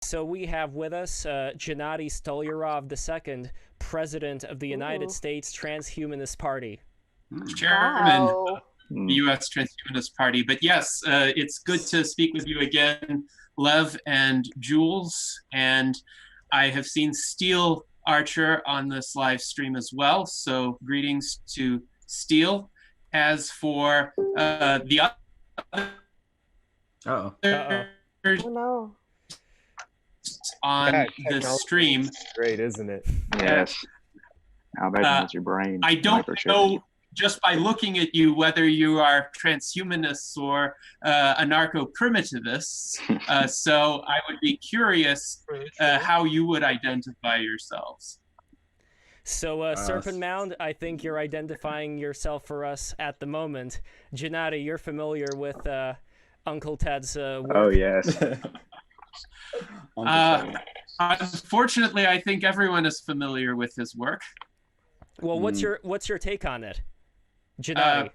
So we have with us Gennady Stolyarov II, President of the United Ooh. States Transhumanist Party. Chairman of Wow. the U.S. Transhumanist Party. But yes, it's good to speak with you again, Lev and Jules. And I have seen Steel Archer on this live stream as well. So greetings to Steel. As for the other Uh-oh. Oh no. on Yeah, the technology stream, is great, isn't it? Yes. How bad is your brain? I don't microchip? know just by looking at you whether you are transhumanists or anarcho-primitivists. So I would be curious how you would identify yourselves. So, Serpent Mound, I think you're identifying yourself for us at the moment. Gennady, you're familiar with Uncle Ted's work. Oh, yes. Unfortunately, I think everyone is familiar with his work. Well, what's your take on it, Gennady?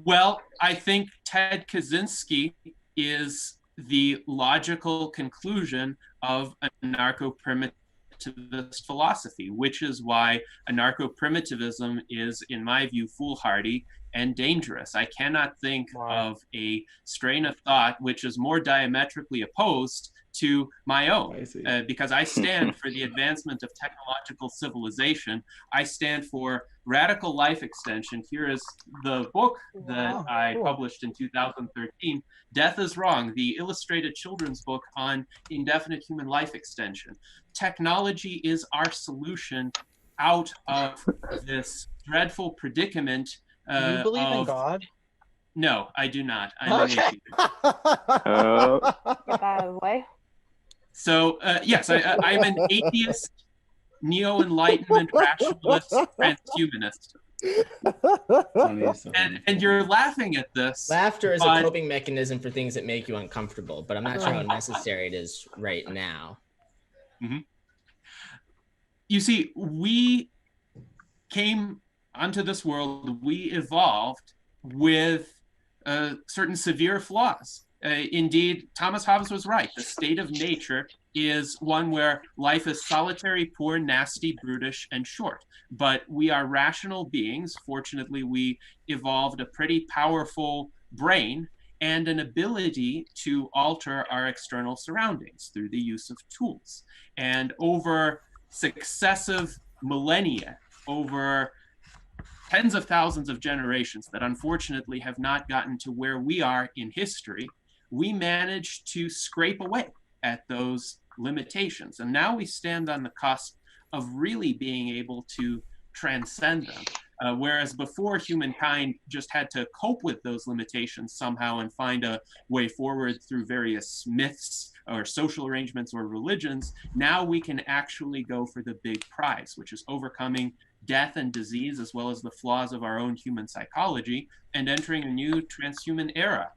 Well, I think Ted Kaczynski is the logical conclusion of anarcho-primitivist philosophy, which is why anarcho-primitivism is, in my view, foolhardy and dangerous. I cannot think of a strain of thought which is more diametrically opposed to my own, because I stand for the advancement of technological civilization. I stand for radical life extension. Here is the book that I published in 2013, Death is Wrong, the illustrated children's book on indefinite human life extension. Technology is our solution out of this dreadful predicament. Do you believe in God? No, I do not. I'm an atheist. Get that out of the way. So, yes, I'm an atheist, neo-enlightenment, rationalist, transhumanist. And you're laughing at this. Laughter is a coping mechanism for things that make you uncomfortable, but I'm not sure how necessary it is right now. Mm-hmm. You see, we came onto this world, we evolved with certain severe flaws. Indeed, Thomas Hobbes was right. The state of nature is one where life is solitary, poor, nasty, brutish, and short. But we are rational beings. Fortunately, we evolved a pretty powerful brain and an ability to alter our external surroundings through the use of tools. And over successive millennia, over tens of thousands of generations that unfortunately have not gotten to where we are in history, we managed to scrape away at those limitations. And now we stand on the cusp of really being able to transcend them. Whereas before, humankind just had to cope with those limitations somehow and find a way forward through various myths or social arrangements or religions, now we can actually go for the big prize, which is overcoming death and disease, as well as the flaws of our own human psychology, and entering a new transhuman era,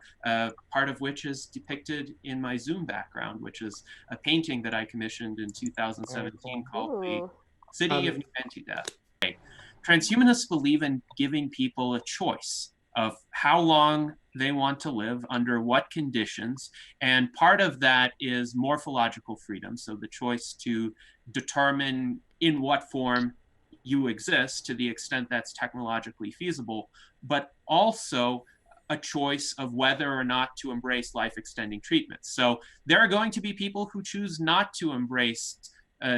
part of which is depicted in my Zoom background, which is a painting that I commissioned in 2017 called The City of New Anti-Death. Transhumanists believe in giving people a choice of how long they want to live, under what conditions, and part of that is morphological freedom, so the choice to determine in what form you exist to the extent that's technologically feasible, but also a choice of whether or not to embrace life-extending treatments. So there are going to be people who choose not to embrace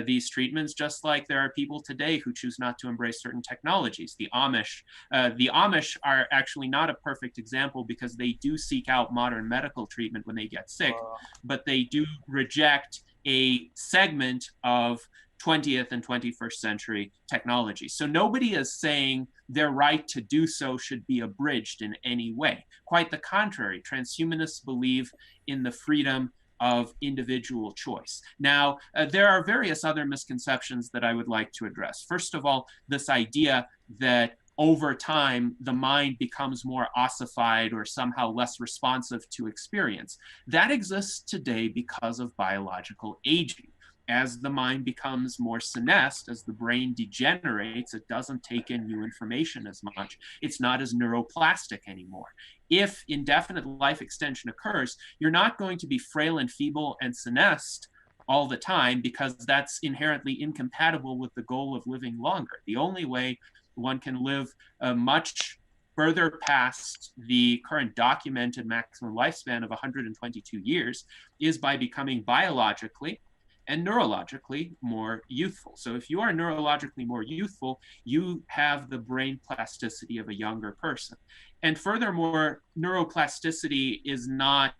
these treatments, just like there are people today who choose not to embrace certain technologies. The Amish are actually not a perfect example because they do seek out modern medical treatment when they get sick, but they do reject a segment of 20th and 21st century technology. So nobody is saying their right to do so should be abridged in any way. Quite the contrary, transhumanists believe in the freedom of individual choice. Now, there are various other misconceptions that I would like to address. First of all, this idea that over time, the mind becomes more ossified or somehow less responsive to experience. That exists today because of biological aging. As the mind becomes more senesced, as the brain degenerates, it doesn't take in new information as much. It's not as neuroplastic anymore. If indefinite life extension occurs, you're not going to be frail and feeble and senesced all the time, because that's inherently incompatible with the goal of living longer. The only way one can live much further past the current documented maximum lifespan of 122 years is by becoming biologically and neurologically more youthful. So if you are neurologically more youthful, you have the brain plasticity of a younger person. And furthermore, neuroplasticity is not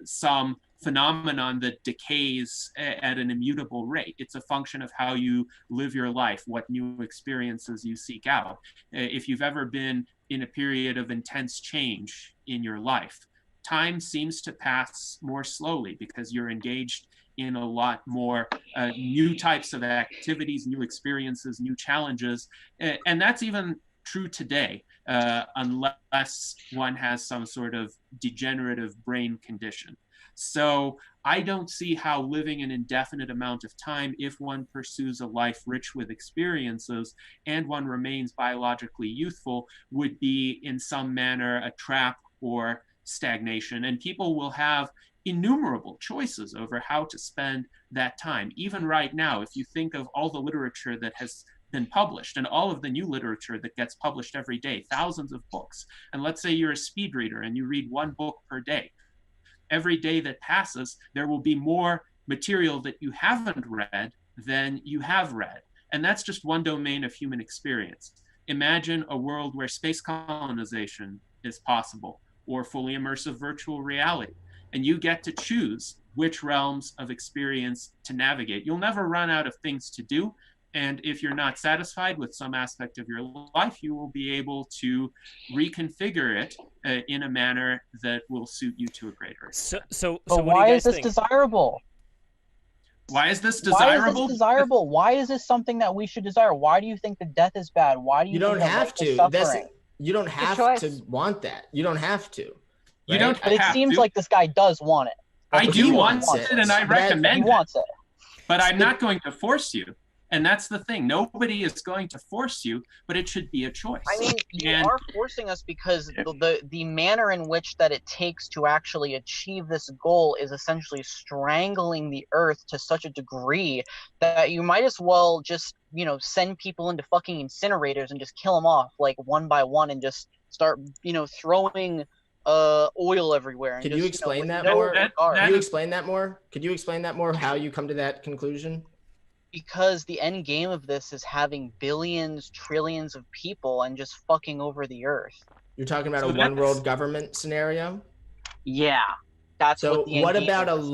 some phenomenon that decays at an immutable rate. It's a function of how you live your life, what new experiences you seek out. If you've ever been in a period of intense change in your life, time seems to pass more slowly because you're engaged in a lot more new types of activities, new experiences, new challenges. And that's even true today, unless one has some sort of degenerative brain condition. So I don't see how living an indefinite amount of time, if one pursues a life rich with experiences and one remains biologically youthful, would be in some manner a trap or stagnation. And people will have innumerable choices over how to spend that time. Even right now, if you think of all the literature that has been published and all of the new literature that gets published every day, thousands of books, and let's say you're a speed reader and you read one book per day, every day that passes, there will be more material that you haven't read than you have read. And that's just one domain of human experience. Imagine a world where space colonization is possible, or fully immersive virtual reality, and you get to choose which realms of experience to navigate. You'll never run out of things to do. And if you're not satisfied with some aspect of your life, you will be able to reconfigure it in a manner that will suit you to a greater extent. So why is this desirable? Why is this desirable? Why is this desirable? Why is this something that we should desire? Why do you think that death is bad? Why do you don't think have to. You don't have to want that. You don't have to. Right? You don't But it have seems to. like this guy does want it. I do want it, and I recommend he wants it. But I'm not going to force you. And that's the thing. Nobody is going to force you, but it should be a choice. I mean, you are forcing us because the manner in which that it takes to actually achieve this goal is essentially strangling the earth to such a degree that you might as well just, send people into fucking incinerators and just kill them off like one by one and just start, throwing oil everywhere. And Could just, you explain that no more? regard. Could you explain that more? Could you explain that more? How you come to that conclusion? Because the end game of this is having billions, trillions of people and just fucking over the earth. You're talking about a one world government scenario? Yeah. That's so what the end what game about a of this is.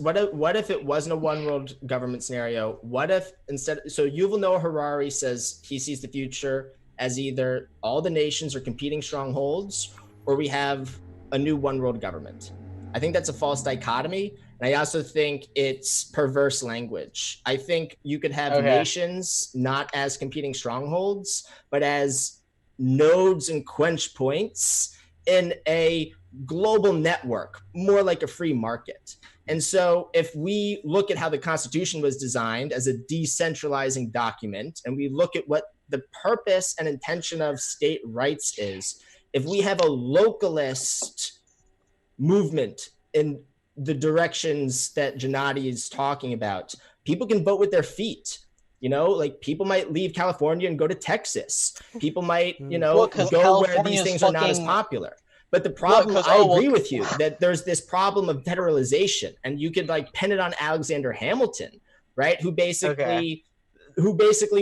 localist? What if it wasn't a one world government scenario? What if instead, so Yuval Noah Harari says he sees the future as either all the nations are competing strongholds or we have a new one world government. I think that's a false dichotomy. And I also think it's perverse language. I think you could have nations not as competing strongholds, but as nodes and quench points in a global network, more like a free market. And so if we look at how the Constitution was designed as a decentralizing document, and we look at what the purpose and intention of state rights is, if we have a localist movement in the directions that Gennady is talking about, people can vote with their feet. Like people might leave California and go to Texas. People might, go where these things are not as popular. But the problem, I agree with you that there's this problem of federalization, and you could like pin it on Alexander Hamilton, right? Who basically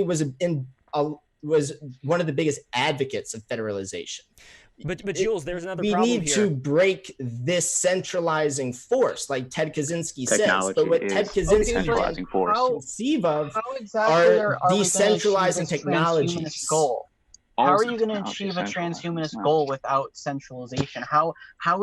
was one of the biggest advocates of federalization. But Jules, there's another problem here. We need to break this centralizing force, like Ted Kaczynski says. But what Ted Kaczynski centralizing force conceive of exactly are decentralizing technologies. How are you going to achieve a transhumanist goal without centralization? How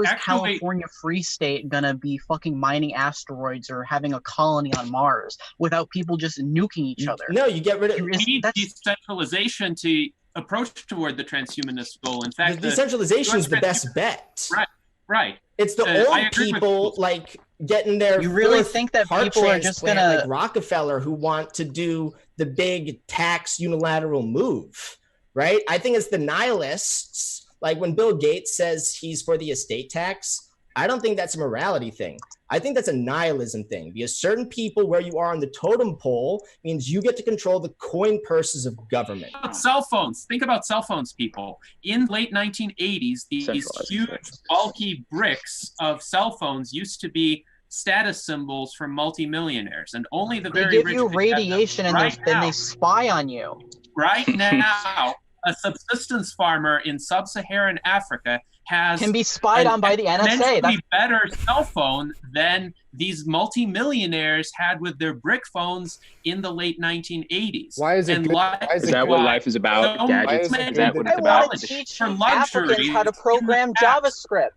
is California Free State going to be fucking mining asteroids or having a colony on Mars without people just nuking each other? No, you get rid of... We need decentralization to approach toward the transhumanist goal. In fact, the decentralization is the best bet. Right. It's the old people like getting their... You really think that people are just going to... like Rockefeller, who want to do the big tax unilateral move, right? I think it's the nihilists, like when Bill Gates says he's for the estate tax, I don't think that's a morality thing. I think that's a nihilism thing, because certain people where you are on the totem pole means you get to control the coin purses of government. Cell phones. Think about cell phones, people. In late 1980s, these huge, bulky bricks of cell phones used to be status symbols for multimillionaires, and only the very rich. They give you radiation, and then they spy on you. Right now, a subsistence farmer in sub-Saharan Africa can be spied on by the NSA. That's better cell phone than these multimillionaires had with their brick phones in the late 1980s. Why is it? Is that what life is about? So Gadgets? Is that what it's I about? want to teach Africans how to program JavaScript.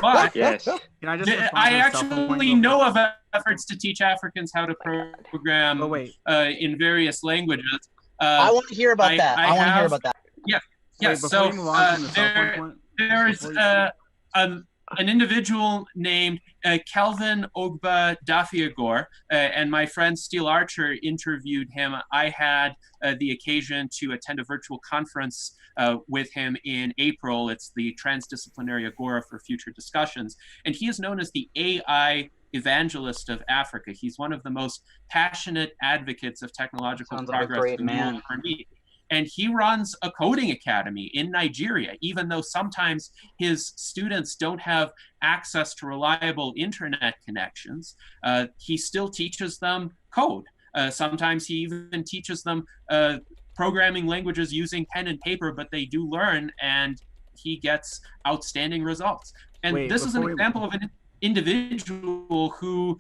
But yes. Can I just I actually know of efforts to teach Africans how to program in various languges. I want to hear about that. I want to hear about that. Yeah. Yes. So there's an individual named Kelvin Ogba Dafiagor, and my friend Steele Archer interviewed him. I had the occasion to attend a virtual conference with him in April. It's the Transdisciplinary Agora for Future Discussions, and he is known as the AI evangelist of Africa. He's one of the most passionate advocates of technological progress. Like a great man. For me. And he runs a coding academy in Nigeria, even though sometimes his students don't have access to reliable internet connections. He still teaches them code. Sometimes he even teaches them programming languages using pen and paper, but they do learn, and he gets outstanding results. And this is an example of an individual who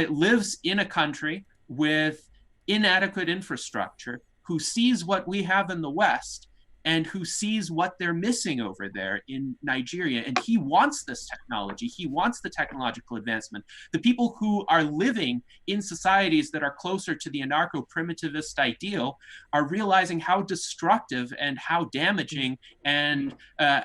lives in a country with inadequate infrastructure, who sees what we have in the West and who sees what they're missing over there in Nigeria. And he wants this technology. He wants the technological advancement. The people who are living in societies that are closer to the anarcho-primitivist ideal are realizing how destructive and how damaging and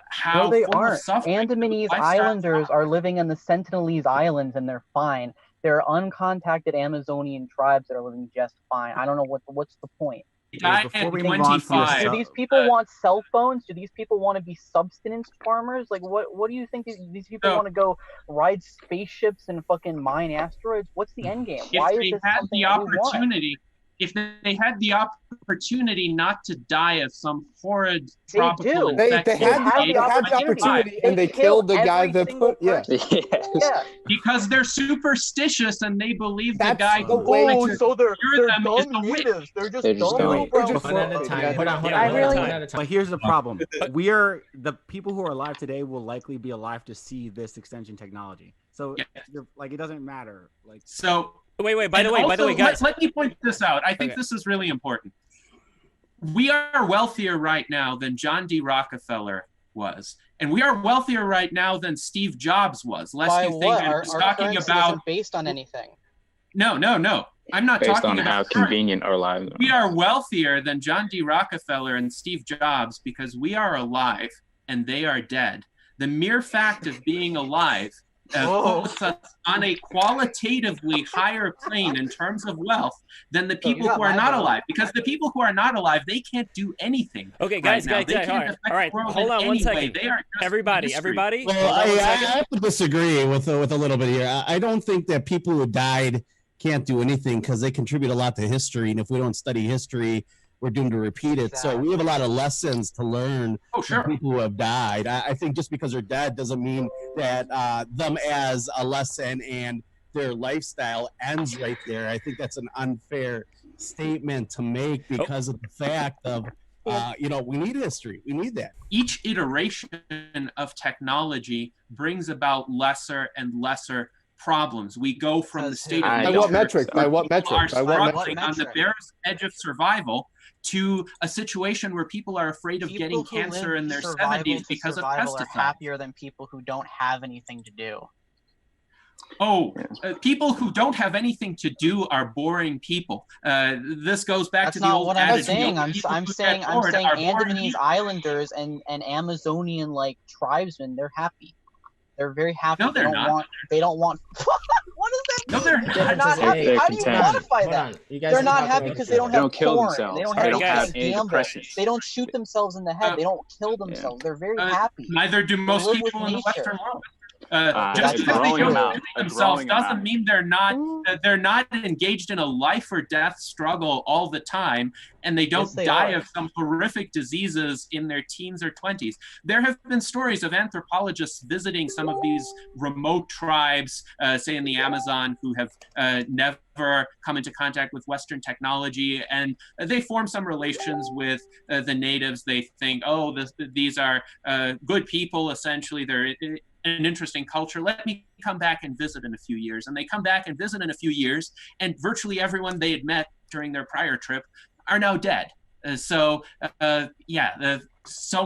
how they full are. of suffering. Andamanese Islanders are living in the Sentinelese Islands, and they're fine. There are uncontacted Amazonian tribes that are living just fine. I don't know what's the point. Before we move on from do these people want cell phones? Do these people want to be subsistence farmers? Like, what do you think these people want to go ride spaceships and fucking mine asteroids? What's the end game? Why is this something that we want? If they had the opportunity not to die of some horrid tropical infection, they had the opportunity, and they killed the guy that put. Because they're supersticious and they believe the guy who so they're dumb natives. They're just dumb. One at a time. Hold on. But here's the problem: the people who are alive today will likely be alive to see this extension technology. So, it doesn't matter. Wait. By the way, guys. Let me point this out. I think this is really important. We are wealthier right now than John D. Rockefeller was, and we are wealthier right now than Steve Jobs was. Lest you think I'm talking about based on anything. No. I'm not based talking on about how convenient our lives are. We are wealthier than John D. Rockefeller and Steve Jobs because we are alive and they are dead. The mere fact of being alive puts us on a qualitatively higher plane in terms of wealth than the people who are not alive. Because the people who are not alive, they can't do anything. Okay, guys, all right. Hold on one second. Everybody. Well, I have to disagree with a little bit here. I don't think that people who died can't do anything because they contribute a lot to history, and if we don't study history, we're doomed to repeat it. So we have a lot of lessons to learn from people who have died. I think just because they're dead doesn't mean that them as a lesson and their lifestyle ends right there. I think that's an unfair statement to make because of the fact of, we need history. We need that. Each iteration of technology brings about lesser and lesser problems. We go from the state of By what metric? On the barest edge of survival to a situation where people are afraid of getting cancer in their 70s because of pesticides. Are happier than people who don't have anything to do. People who don't have anything to do are boring people. This goes back to the old adage. That's not what I'm saying. I'm saying Andamanese Islanders and Amazonian tribesmen, they're happy. They're very happy. No, they're not. They don't want. What does that mean? No, they're They're not happy. How do you quantify that? They're not happy because they don't have porn. They don't have gamble. They don't shoot themselves in the head. They don't kill themselves. They're very happy. Neither do most people in the Western world. Just a because they growing don't amount, do a themselves growing doesn't amount. mean they're not engaged in a life or death struggle all the time, and they don't Yes, they die are. of some horrific diseases in their teens or 20s. There have been stories of anthropologists visiting some of these remote tribes, say in the Amazon, who have never come into contact with Western technology, and they form some relations with the natives. They think, oh, these are good people, essentially. They're an interesting culture. Let me come back and visit in a few years. And they come back and visit in a few years, and virtually everyone they had met during their prior trip are now dead. So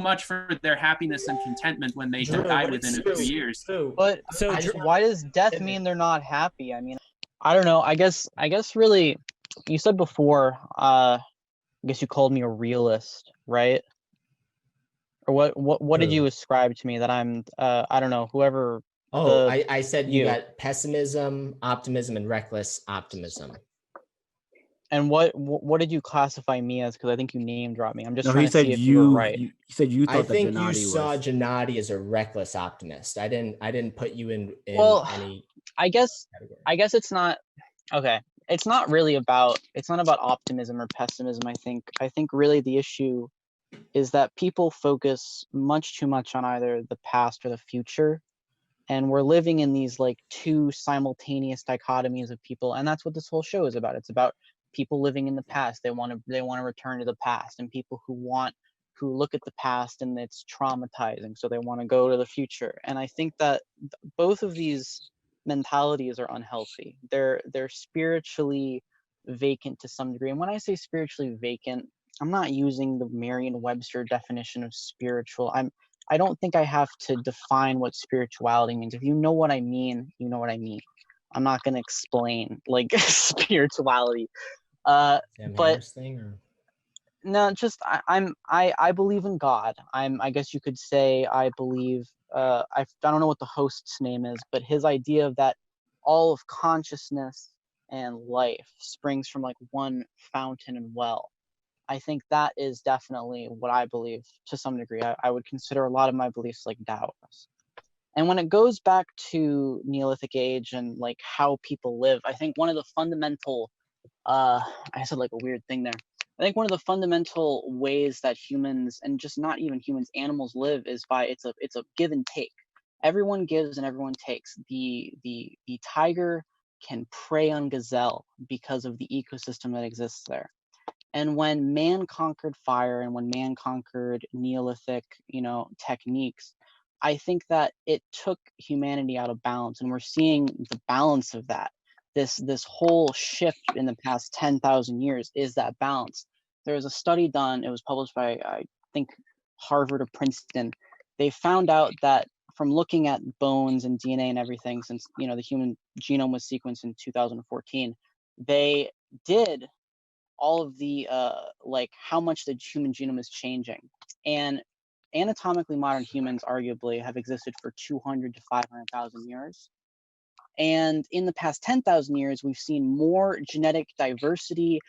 much for their happiness and contentment when they die within a few years. But why does death mean they're not happy? I mean, I don't know. I guess really, you said before, I guess you called me a realist, right? Or what did you ascribe to me that I'm I don't know, whoever. I said you got pessimism, optimism, and reckless optimism. And what did you classify me as? Because I think you name dropped me. I'm just trying he to said see if you were right. He said you thought I think that you saw was... Gennady as a reckless optimist. I didn't put you in any. I guess it's not okay. It's not about optimism or pessimism. I think really the issue is that people focus much too much on either the past or the future, and we're living in these like two simultaneous dichotomies of people, and that's what this whole show is about. It's about people living in the past. They want to return to the past, and people who look at the past and it's traumatizing, so they want to go to the future. And I think that both of these mentalities are unhealthy. They're spiritually vacant to some degree. And when I say spiritually vacant, I'm not using the Merriam-Webster definition of spiritual. I don't think I have to define what spirituality means. If you know what I mean, you know what I mean. I'm not going to explain like spirituality. But no, just I believe in God. I guess you could say I believe. I don't know what the host's name is, but his idea of that all of consciousness and life springs from like one fountain and well. I think that is definitely what I believe to some degree. I would consider a lot of my beliefs like Taoist. And when it goes back to Neolithic age and like how people live, I think one of the fundamental, I said like a weird thing there. I think one of the fundamental ways that humans, and just not even humans, animals live is by it's a give and take. Everyone gives and everyone takes. The tiger can prey on gazelle because of the ecosystem that exists there. And when man conquered fire and when man conquered Neolithic, techniques, I think that it took humanity out of balance, and we're seeing the balance of that. This whole shift in the past 10,000 years is that balance. There was a study done, it was published by, I think, Harvard or Princeton. They found out that from looking at bones and DNA and everything, since the human genome was sequenced in 2014, they did all of the like how much the human genome is changing. And anatomically modern humans arguably have existed for 200 to 500,000 years. And in the past 10,000 years, we've seen more genetic diversity,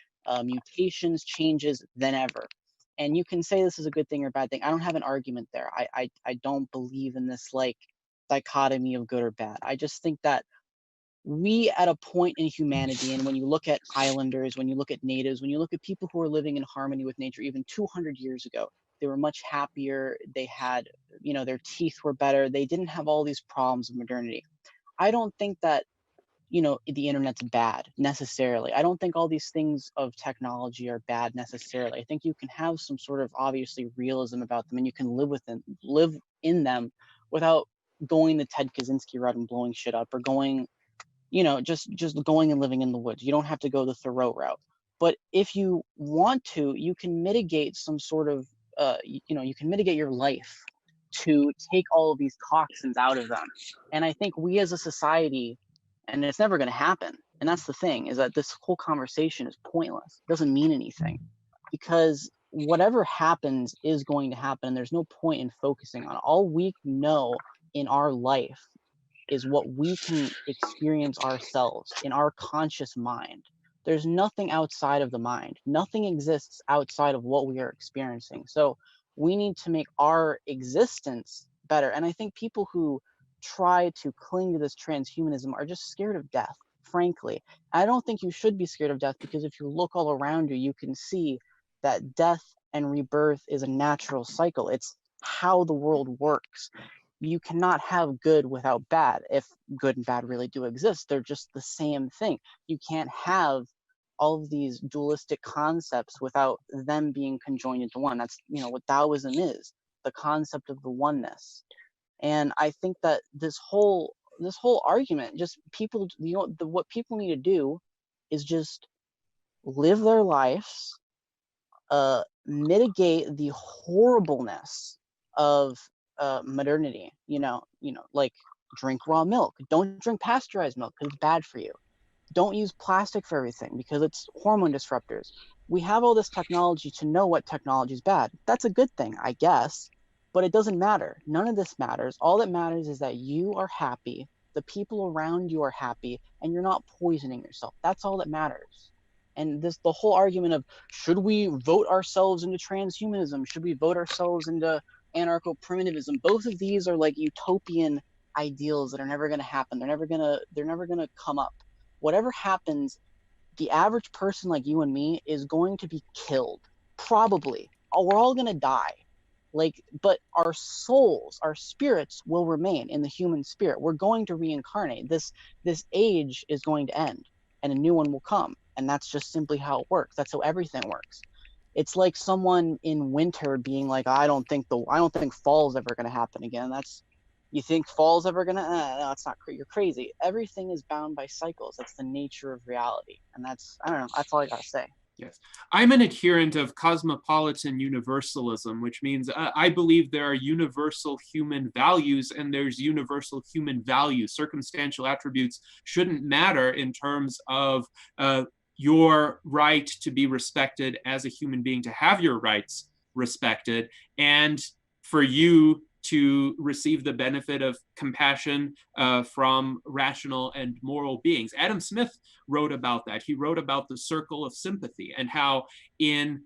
mutations, changes than ever. And you can say this is a good thing or a bad thing. I don't have an argument there. I don't believe in this like dichotomy of good or bad. I just think that we at a point in humanity, and when you look at islanders, when you look at natives, when you look at people who are living in harmony with nature even 200 years ago, they were much happier. They had, their teeth were better. They didn't have all these problems of modernity. I don't think that, the internet's bad necessarily. I don't think all these things of technology are bad necessarily. I think you can have some sort of obviously realism about them, and you can live in them without going the Ted Kaczynski route and blowing shit up, or going, just going and living in the woods. You don't have to go the Thoreau route. But if you want to, you can mitigate some sort of, you can mitigate your life to take all of these toxins out of them. And I think we as a society, and it's never going to happen, and that's the thing, is that this whole conversation is pointless. It doesn't mean anything, because whatever happens is going to happen, and there's no point in focusing on it. All we know in our life is what we can experience ourselves in our conscious mind. There's nothing outside of the mind. Nothing exists outside of what we are experiencing. So we need to make our existence better. And I think people who try to cling to this transhumanism are just scared of death, frankly. I don't think you should be scared of death, because if you look all around you, you can see that death and rebirth is a natural cycle. It's how the world works. You cannot have good without bad. If good and bad really do exist, they're just the same thing. You can't have all of these dualistic concepts without them being conjoined into one. That's, you know, what Taoism is, the concept of the oneness. And I think that this whole argument, just people, you know, what people need to do is just live their lives, mitigate the horribleness of modernity. You know, like drink raw milk. Don't drink pasteurized milk because it's bad for you. Don't use plastic for everything because it's hormone disruptors. We have all this technology to know what technology is bad. That's a good thing, I guess, but it doesn't matter. None of this matters. All that matters is that you are happy, the people around you are happy, and you're not poisoning yourself. That's all that matters. And the whole argument of, should we vote ourselves into transhumanism? Should we vote ourselves into anarcho-primitivism? Both of these are like utopian ideals that are never going to happen. They're never going to come up. Whatever happens, the average person like you and me is going to be killed. Probably. We're all going to die. But our souls, our spirits will remain in the human spirit. We're going to reincarnate. This age is going to end and a new one will come. And that's just simply how it works. That's how everything works. It's like someone in winter being like, I don't think fall's ever going to happen again. You think fall's ever gonna? No, it's not. You're crazy. Everything is bound by cycles. That's the nature of reality, and I don't know. That's all I gotta say. Yes, I'm an adherent of cosmopolitan universalism, which means I believe there are universal human values and there's universal human values. Circumstantial attributes shouldn't matter in terms of your right to be respected as a human being, to have your rights respected, and for you to receive the benefit of compassion from rational and moral beings. Adam Smith wrote about that. He wrote about the circle of sympathy and how in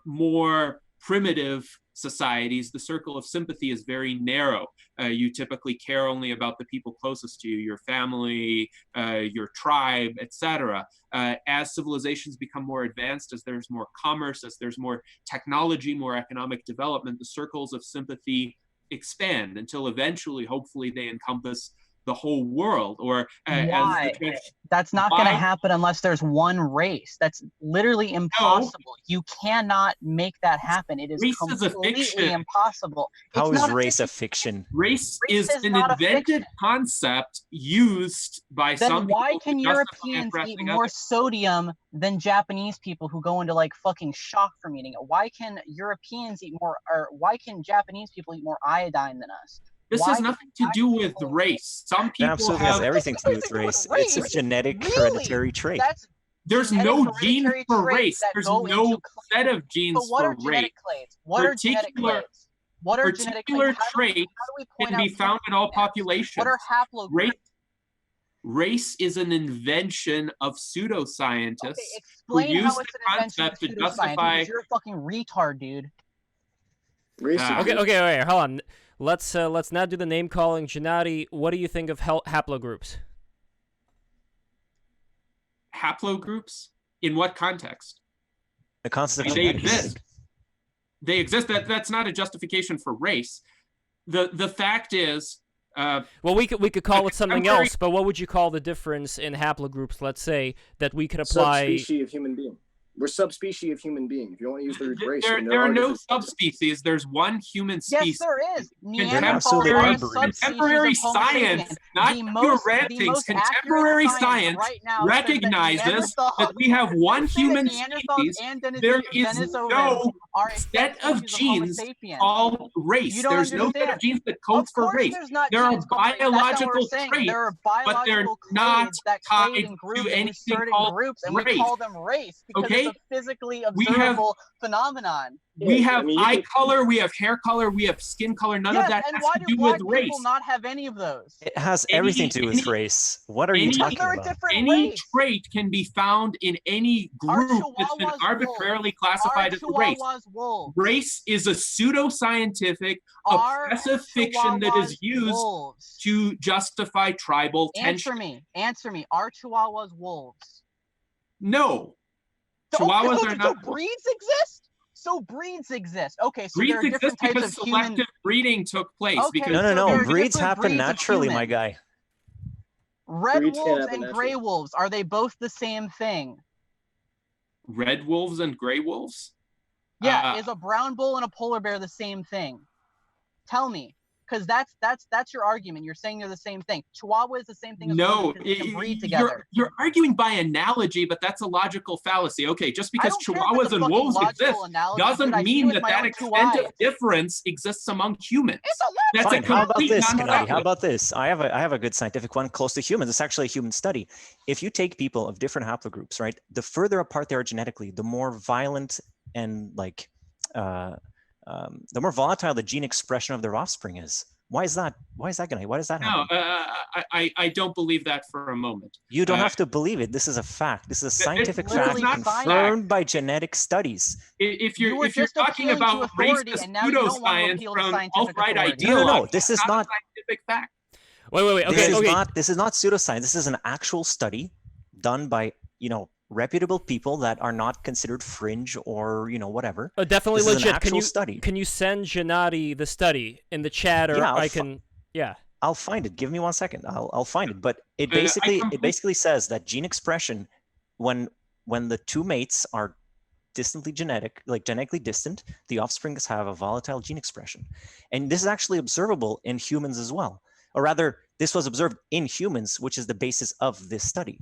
more primitive societies, the circle of sympathy is very narrow. You typically care only about the people closest to you, your family, your tribe, etc. As civilizations become more advanced, as there's more commerce, as there's more technology, more economic development, the circles of sympathy expand until eventually, hopefully, they encompass the whole world. Or why? That's not going to happen unless there's one race. That's literally impossible. No. You cannot make that happen. It is completely impossible. How is race a fiction? Race is an invented concept used by some people. Then why can Europeans eat more sodium than Japanese people who go into like fucking shock from eating it? Why can Europeans eat more, or why can Japanese people eat more iodine than us? This has nothing to do with race. Some people absolutely has everything to do with race. It's a genetic hereditary trait. There's no gene for race. There's no set of genes for race. What are genetic clades? What are genetic clades? Particular traits can be found in all populations. What are haplogroups? Race is an invention of pseudoscientists who use the concept to justify. You're a fucking retard, dude. Okay, wait, hold on. Let's not do the name calling. Gennady, what do you think of haplogroups? Haplogroups? In what context? The concept they exist. They exist. That's not a justification for race. The fact is. Well, we could call it something else, but what would you call the difference in haplogroups? Let's say that we could apply. Subspecies of human being. We're subspecies of human being. If you want to use the word race, there are no subspecies. There's one human species. Yes, there is. Contemporary science, not your rantings. Contemporary science recognizes that we have one human species. There is no set of genes called race. There's no set of genes that codes for race. There are biological traits, but they're not tied to anything called race. We call them race because it's a physically observable phenomenon. We Yeah, have I mean, eye color, we have hair color, we have skin color. None of that and has why to do do black with race. people not have any of those? It has everything to do with race. What are you talking They're a about? different Any race. trait can be found in any Are group that's been Chihuahuas arbitrarily wolves? classified Are as a race. Chihuahuas wolves? Race is a pseudoscientific, Are oppressive fiction that is Chihuahuas used wolves? to justify tribal tension. Answer me. Are Chihuahuas wolves? No. So, Chihuahuas so, are so not. breeds exist? So breeds exist. Okay, so Breeds there are different exist types because of selective human. breeding took place. Okay, Because No, so there no. are Breeds different happen breeds of naturally, my human. guy. Red Breeds can wolves happen and gray naturally. wolves, are they both the same thing? red wolves and gray wolves? Yeah, is a brown bull and a polar bear the same thing? Tell me, because that's your argument. You're saying they're the same thing. Chihuahua is the same thing as No, wolves because they can breed together. you're arguing by analogy, but that's a logical fallacy. Okay, just because I don't care if Chihuahuas it's a and fucking wolves logical exist analogy, doesn't dude. I see mean with that my that own two extent of eyes. difference exists among humans. It's a lot. That's Fine. a How about complete this, Gennady? How non-sequitur. about this? I have a good scientific one close to humans. It's actually a human study. If you take people of different haplogroups, right, the further apart they are genetically, the more violent and like the more volatile the gene expression of their offspring is. Why is that? Why is that, Gennady? Why does that happen? No, I don't believe that for a moment. You don't have to believe it. This is a fact. This is a scientific fact literally confirmed by genetic studies. If You you're were just talking appealing to about authority, racist and now you don't want to pseudoscience appeal to from scientific alt-right authority. ideology, No. This is not a scientific fact. Wait. Okay, This is not pseudoscience. This is an actual study done by, reputable people that are not considered fringe or, whatever. Definitely This is legit. an actual study. Can you send Gennady the study in the chat, or Yeah, I can? Yeah. I'll find it. Give me 1 second. I'll find it. But it basically says that gene expression, when the two mates are genetically distant, the offspring have a volatile gene expression, and this is actually observable in humans as well. Or rather, this was observed in humans, which is the basis of this study.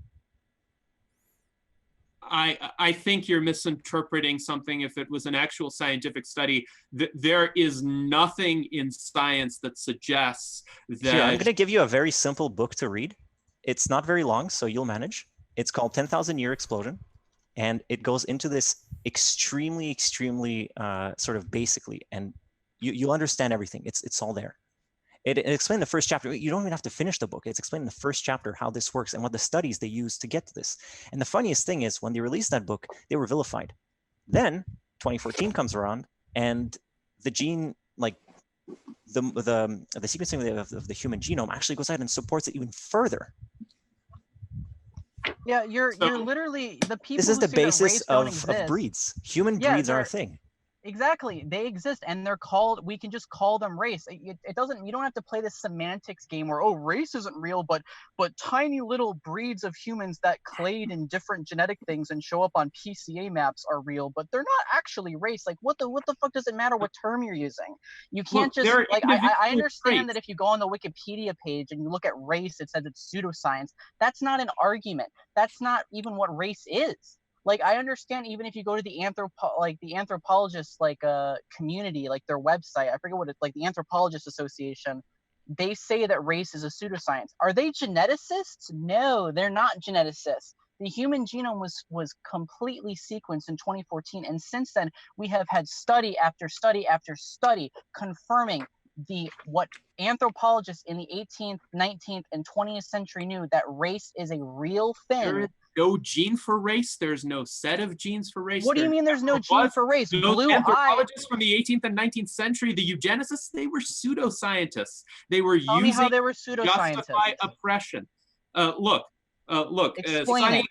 I think you're misinterpreting something. If it was an actual scientific study, there is nothing in science that suggests that. Here, I'm going to give you a very simple book to read. It's not very long, so you'll manage. It's called 10,000 Year Explosion, and it goes into this extremely sort of basically, and you'll understand everything. It's all there. It explained the first chapter. You don't even have to finish the book. It's explained in the first chapter how this works and what the studies they use to get to this. And the funniest thing is when they released that book, they were vilified. Then 2014 comes around and the gene, like the sequencing of the human genome actually goes ahead and supports it even further. Yeah, you're literally the people. This is who the say that basis race don't of exist. breeds. Human breeds are a thing. Exactly, they exist, and they're called. We can just call them race. It doesn't. You don't have to play this semantics game where race isn't real, but tiny little breeds of humans that clade in different genetic things and show up on PCA maps are real, but they're not actually race. Like what the fuck does it matter what term you're using? You can't just like. I understand that if you go on the Wikipedia page and you look at race, it says it's pseudoscience. That's not an argument. That's not even what race is. Like I understand even if you go to the anthropologist community, like their website, I forget what it's like, the Anthropologist Association, they say that race is a pseudoscience. Are they geneticists? No, they're not geneticists. The human genome was completely sequenced in 2014, and since then we have had study after study after study confirming what anthropologists in the 18th, 19th, and 20th century knew, that race is a real thing. There is no gene for race. There's no set of genes for race. What do you mean there's no gene for race? Those anthropologists from the 18th and 19th century, the eugenicists, they were pseudoscientists. They were Tell me how they were pseudoscientists. Justify oppression. Look, Explain it.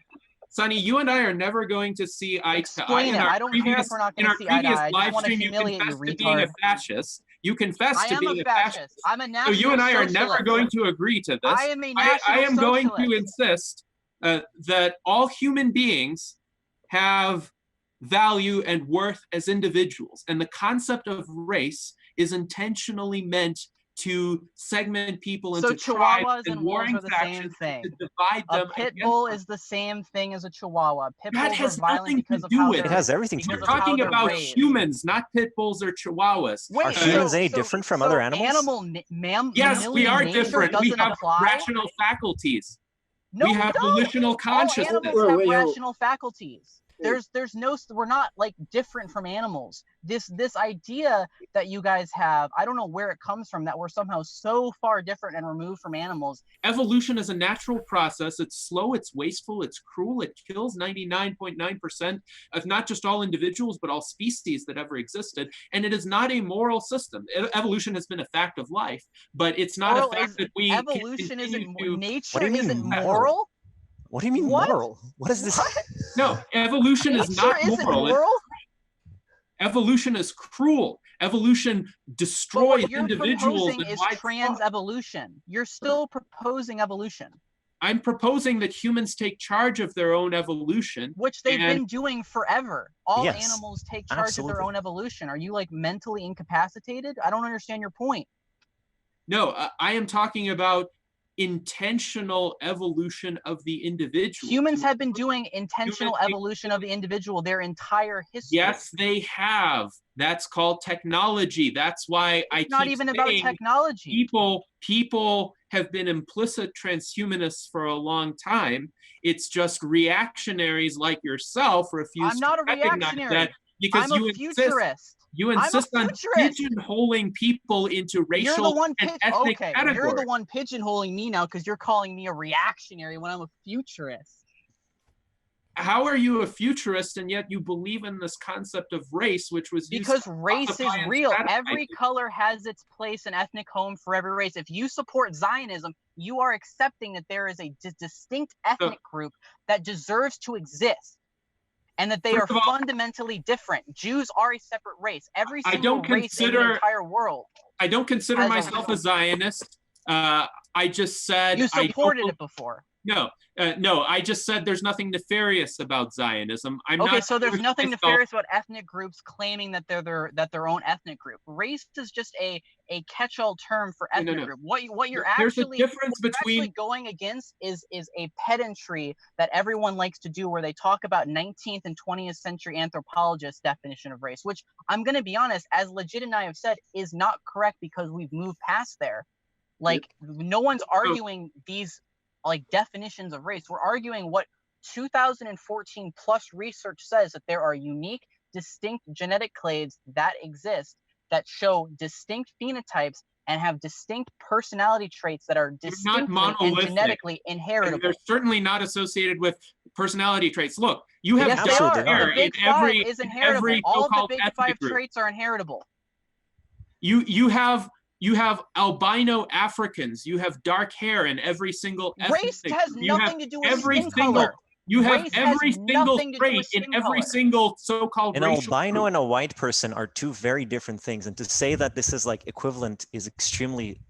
Sonny, you and I are never going to see eye to eye. Explain it. I don't care if we're not going to see eye to eye. I just want to humiliate you, retard. Being a fascist. You confess to being a fascist. I'm a national So you and I are socialist. never going to agree to this. I am a national I am going socialist. to insist that all human beings have value and worth as individuals. And the concept of race is intentionally meant to segment people into Chihuahuas tribes and wolves warring are the factions same thing. to divide them. A pit bull is the same thing as a Chihuahua. Pit That bulls has are violent nothing because to of do how with it. It has everything to do We're with it. talking about humans, not pit bulls or chihuahuas. Are humans any different from other animals? Yes, we are different. We have rational faculties. No, we have volitional consciousness. All animals have rational faculties. we're not like different from animals. This idea that you guys have, I don't know where it comes from, that we're somehow so far different and removed from animals. Evolution is a natural process. It's slow, it's wasteful, it's cruel. It kills 99.9% of not just all individuals, but all species that ever existed. And it is not a moral system. Evolution has been a fact of life, but it's not a fact that we evolution isn't nature mean isn't moral? moral. What do you mean moral? What is this? No, evolution is not isn't moral. Evolution is cruel. Evolution destroys individuals. What you're proposing is trans evolution. You're still proposing evolution. I'm proposing that humans take charge of their own evolution, which they've been doing forever. All Yes, animals take charge of their absolutely. own evolution. Are you like mentally incapacitated? I don't understand your point. No, I am talking about intentional evolution of the individual. Humans have been doing intentional evolution of the individual their entire history. Yes, they have. That's called technology. That's why It's not even about technology. People have been implicit transhumanists for a long time. It's just reactionaries like yourself refuse I'm not to a recognize reactionary. that because I'm a futurist. You insist on pigeonholing people into racial and ethnic categories. You're the one pigeonholing me now because you're calling me a reactionary when I'm a futurist. How are you a futurist and yet you believe in this concept of race, which was used because to race is classify and real. stratify Every you? color has its place and ethnic home for every race. If you support Zionism, you are accepting that there is a distinct ethnic group that deserves to exist. And that they are fundamentally different. Jews are a separate race. Every single race in the entire world. I don't consider myself a Zionist. I just said you supported it before. No, no. I just said there's nothing nefarious about Zionism. So there's nothing nefarious about ethnic groups claiming that they're their own ethnic group. Race is just a catch-all term for ethnic group. What you're actually going against is a pedantry that everyone likes to do, where they talk about 19th and 20th century anthropologists' definition of race, which I'm going to be honest, as Legit and I have said, is not correct because we've moved past there. Like no one's arguing these like definitions of race. We're arguing what 2014 plus research says, that there are unique, distinct genetic clades that exist that show distinct phenotypes and have distinct personality traits that are distinctly and genetically inheritable. And they're certainly not associated with personality traits. Look, you have yes, dark they are. hair The Big in Five every is inheritable. All of the Big Five group. traits are inheritable. You have albino Africans. You have dark hair in every single ethnic. Race has nothing to do with skin color. You have every single trait in every single so-called An racial albino group. and a white person are two very different things, and to say that this is like equivalent is extremely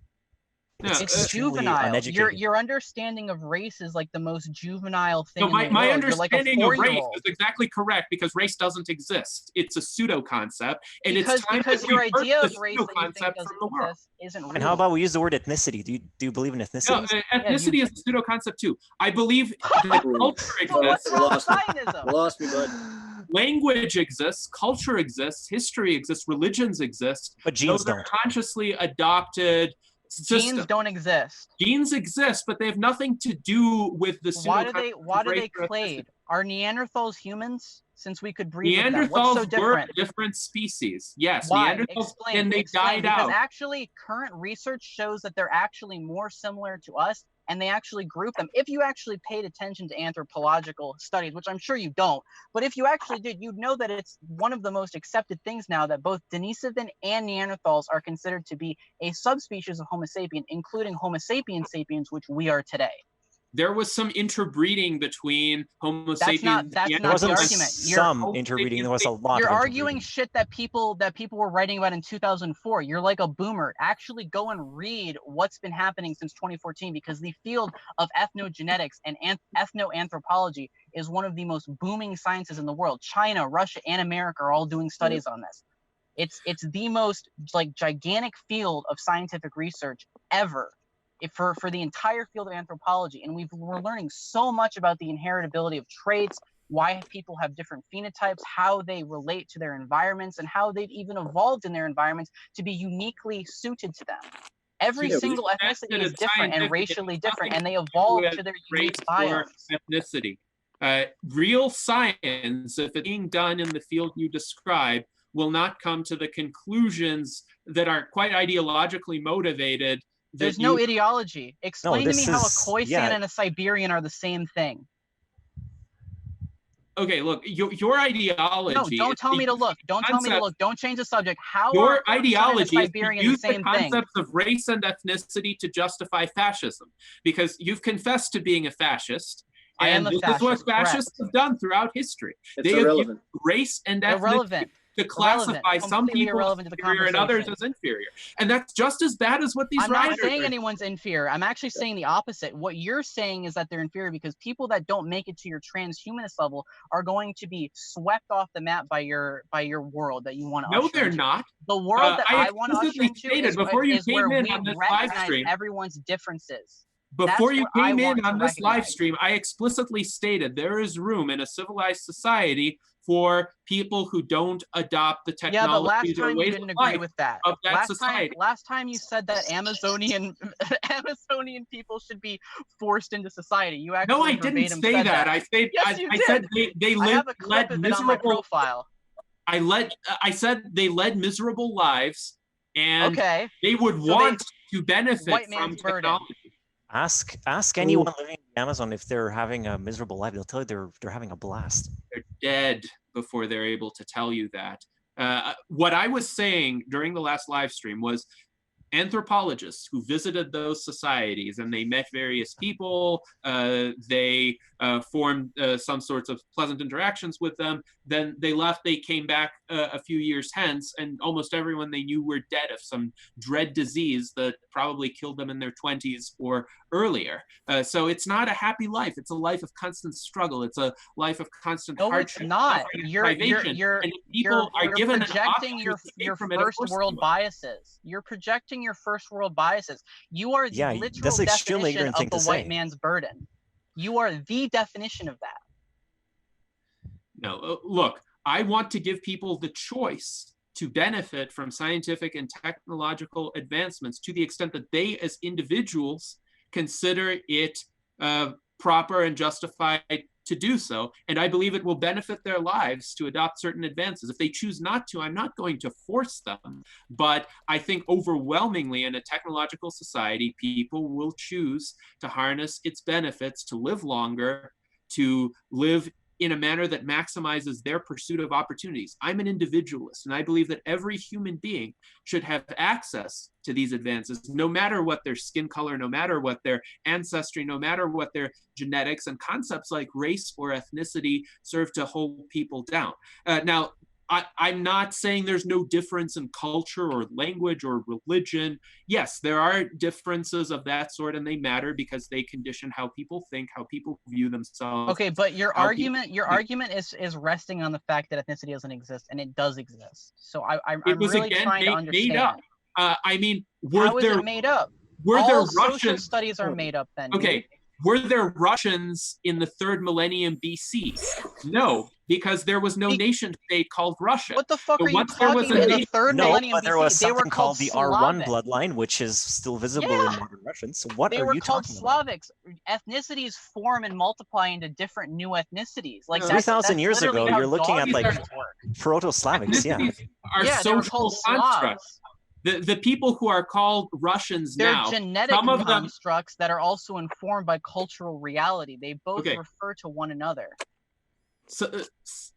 it's juvenile. Uneducated. Your understanding of race is like the most juvenile thing. No, my understanding like of race is exactly correct because race doesn't exist. It's a pseudo concept, and because your idea of race that you think doesn't exist isn't real. And how about we use the word ethnicity? Do you believe in ethnicity? No, ethnicity is a pseudo concept too. I believe that culture exists. Lost me, bud. Language exists, culture exists, history exists, religions exist. But genes Those are don't. consciously adopted systems. Genes don't exist. Genes exist, but they have nothing to do with the Why do they clade? Are Neanderthals humans? Since we could breed with them, what's Neanderthals so different? were different species. Yes, Why? Neanderthals, Explain, and they died because out. actually current research shows that they're actually more similar to us, and they actually group them. If you actually paid attention to anthropological studies, which I'm sure you don't, but if you actually did, you'd know that it's one of the most accepted things now that both Denisovan and Neanderthals are considered to be a subspecies of Homo sapien, including Homo sapiens sapiens, which we are today. There was some interbreeding between Homo sapiens. That's and not the argument. Some interbreeding. There was a lot. You're of arguing shit that people were writing about in 2004. You're like a boomer. Actually, go and read what's been happening since 2014, because the field of ethnogenetics and ethnoanthropology is one of the most booming sciences in the world. China, Russia, and America are all doing studies on this. It's the most like gigantic field of scientific research ever. For the entire field of anthropology, and we're learning so much about the inheritability of traits, why people have different phenotypes, how they relate to their environments, and how they've even evolved in their environments to be uniquely suited to them. Every single ethnicity is different and racially different, and they evolve to their unique biomes. Ethnicity. Real science, if it's being done in the field you describe, will not come to the conclusions that are quite ideologically motivated. There's no ideology. Explain to me how a Khoisan and a Siberian are the same thing. Okay, look, your ideology. No, don't tell me to look. Don't tell me to look. Don't change the subject. How your are ideology and is to Siberian use the same the concepts of race and ethnicity to justify fascism, because you've confessed to being a fascist. I am a this fascist, is what fascists have done throughout history. They have used race and ethnicity to classify some people as inferior and others as inferior. And that's just as bad as what these writers I'm not saying anyone's inferior. I'm actually saying the opposite. What you're saying is that they're inferior because people that don't make it to your transhumanist level are going to be swept off the map by your world that you want to No, they're not. The world that I want to usher into is where we recognize everyone's differences. Before you came in on this live stream, I explicitly stated there is room in a civilized society for people who don't adopt the technology. Yeah, but last time you didn't agree with that. Last time you said that Amazonian people should be forced into society. You actually no, I didn't say that. I said yes, I said they led miserable. I said they led miserable lives, and they would want to benefit from technology. Ask anyone living in the Amazon if they're having a miserable life. They'll tell you they're having a blast. They're dead before they're able to tell you that. What I was saying during the last live stream was anthropologists who visited those societies and they met various people, they formed some sorts of pleasant interactions with them. Then they left, they came back a few years hence, and almost everyone they knew were dead of some dread disease that probably killed them in their 20s or earlier. So it's not a happy life. It's a life of constant struggle. It's a life of constant hardship. It's not. You're projecting your first world biases. You're projecting your first world biases. You are the literal definition of the white man's burden. You are the definition of that. No, look, I want to give people the choice to benefit from scientific and technological advancements to the extent that they as individuals consider it proper and justified to do so. And I believe it will benefit their lives to adopt certain advances. If they choose not to, I'm not going to force them. But I think overwhelmingly in a technological society, people will choose to harness its benefits to live longer, to live in a manner that maximizes their pursuit of opportunities. I'm an individualist, and I believe that every human being should have access to these advances, no matter what their skin color, no matter what their ancestry, no matter what their genetics, and concepts like race or ethnicity serve to hold people down. Now, I'm not saying there's no difference in culture or language or religion. Yes, there are differences of that sort, and they matter because they condition how people think, how people view themselves. Okay, but your argument is resting on the fact that ethnicity doesn't exist, and it does exist. So I'm really trying to understand. Made up. I mean, how is it made up? Were there Russian Russian studies are made up then? Okay. Dude. Were there Russians in the 3rd millennium BC? No, because there was no nation state called Russia. What the fuck are you talking about? In the 3rd millennium but there was BC, they were something called the R1 Slavic. bloodline, which is still visible in modern Russians. So what are you talking about? Slavics. Ethnicities form and multiply into different new ethnicities. Like 3,000 years ago, you're looking at like Proto-Slavics, Are social constructs. The people who are called Russians now, they're genetic constructs that are also informed by cultural reality. They both refer to one another. So,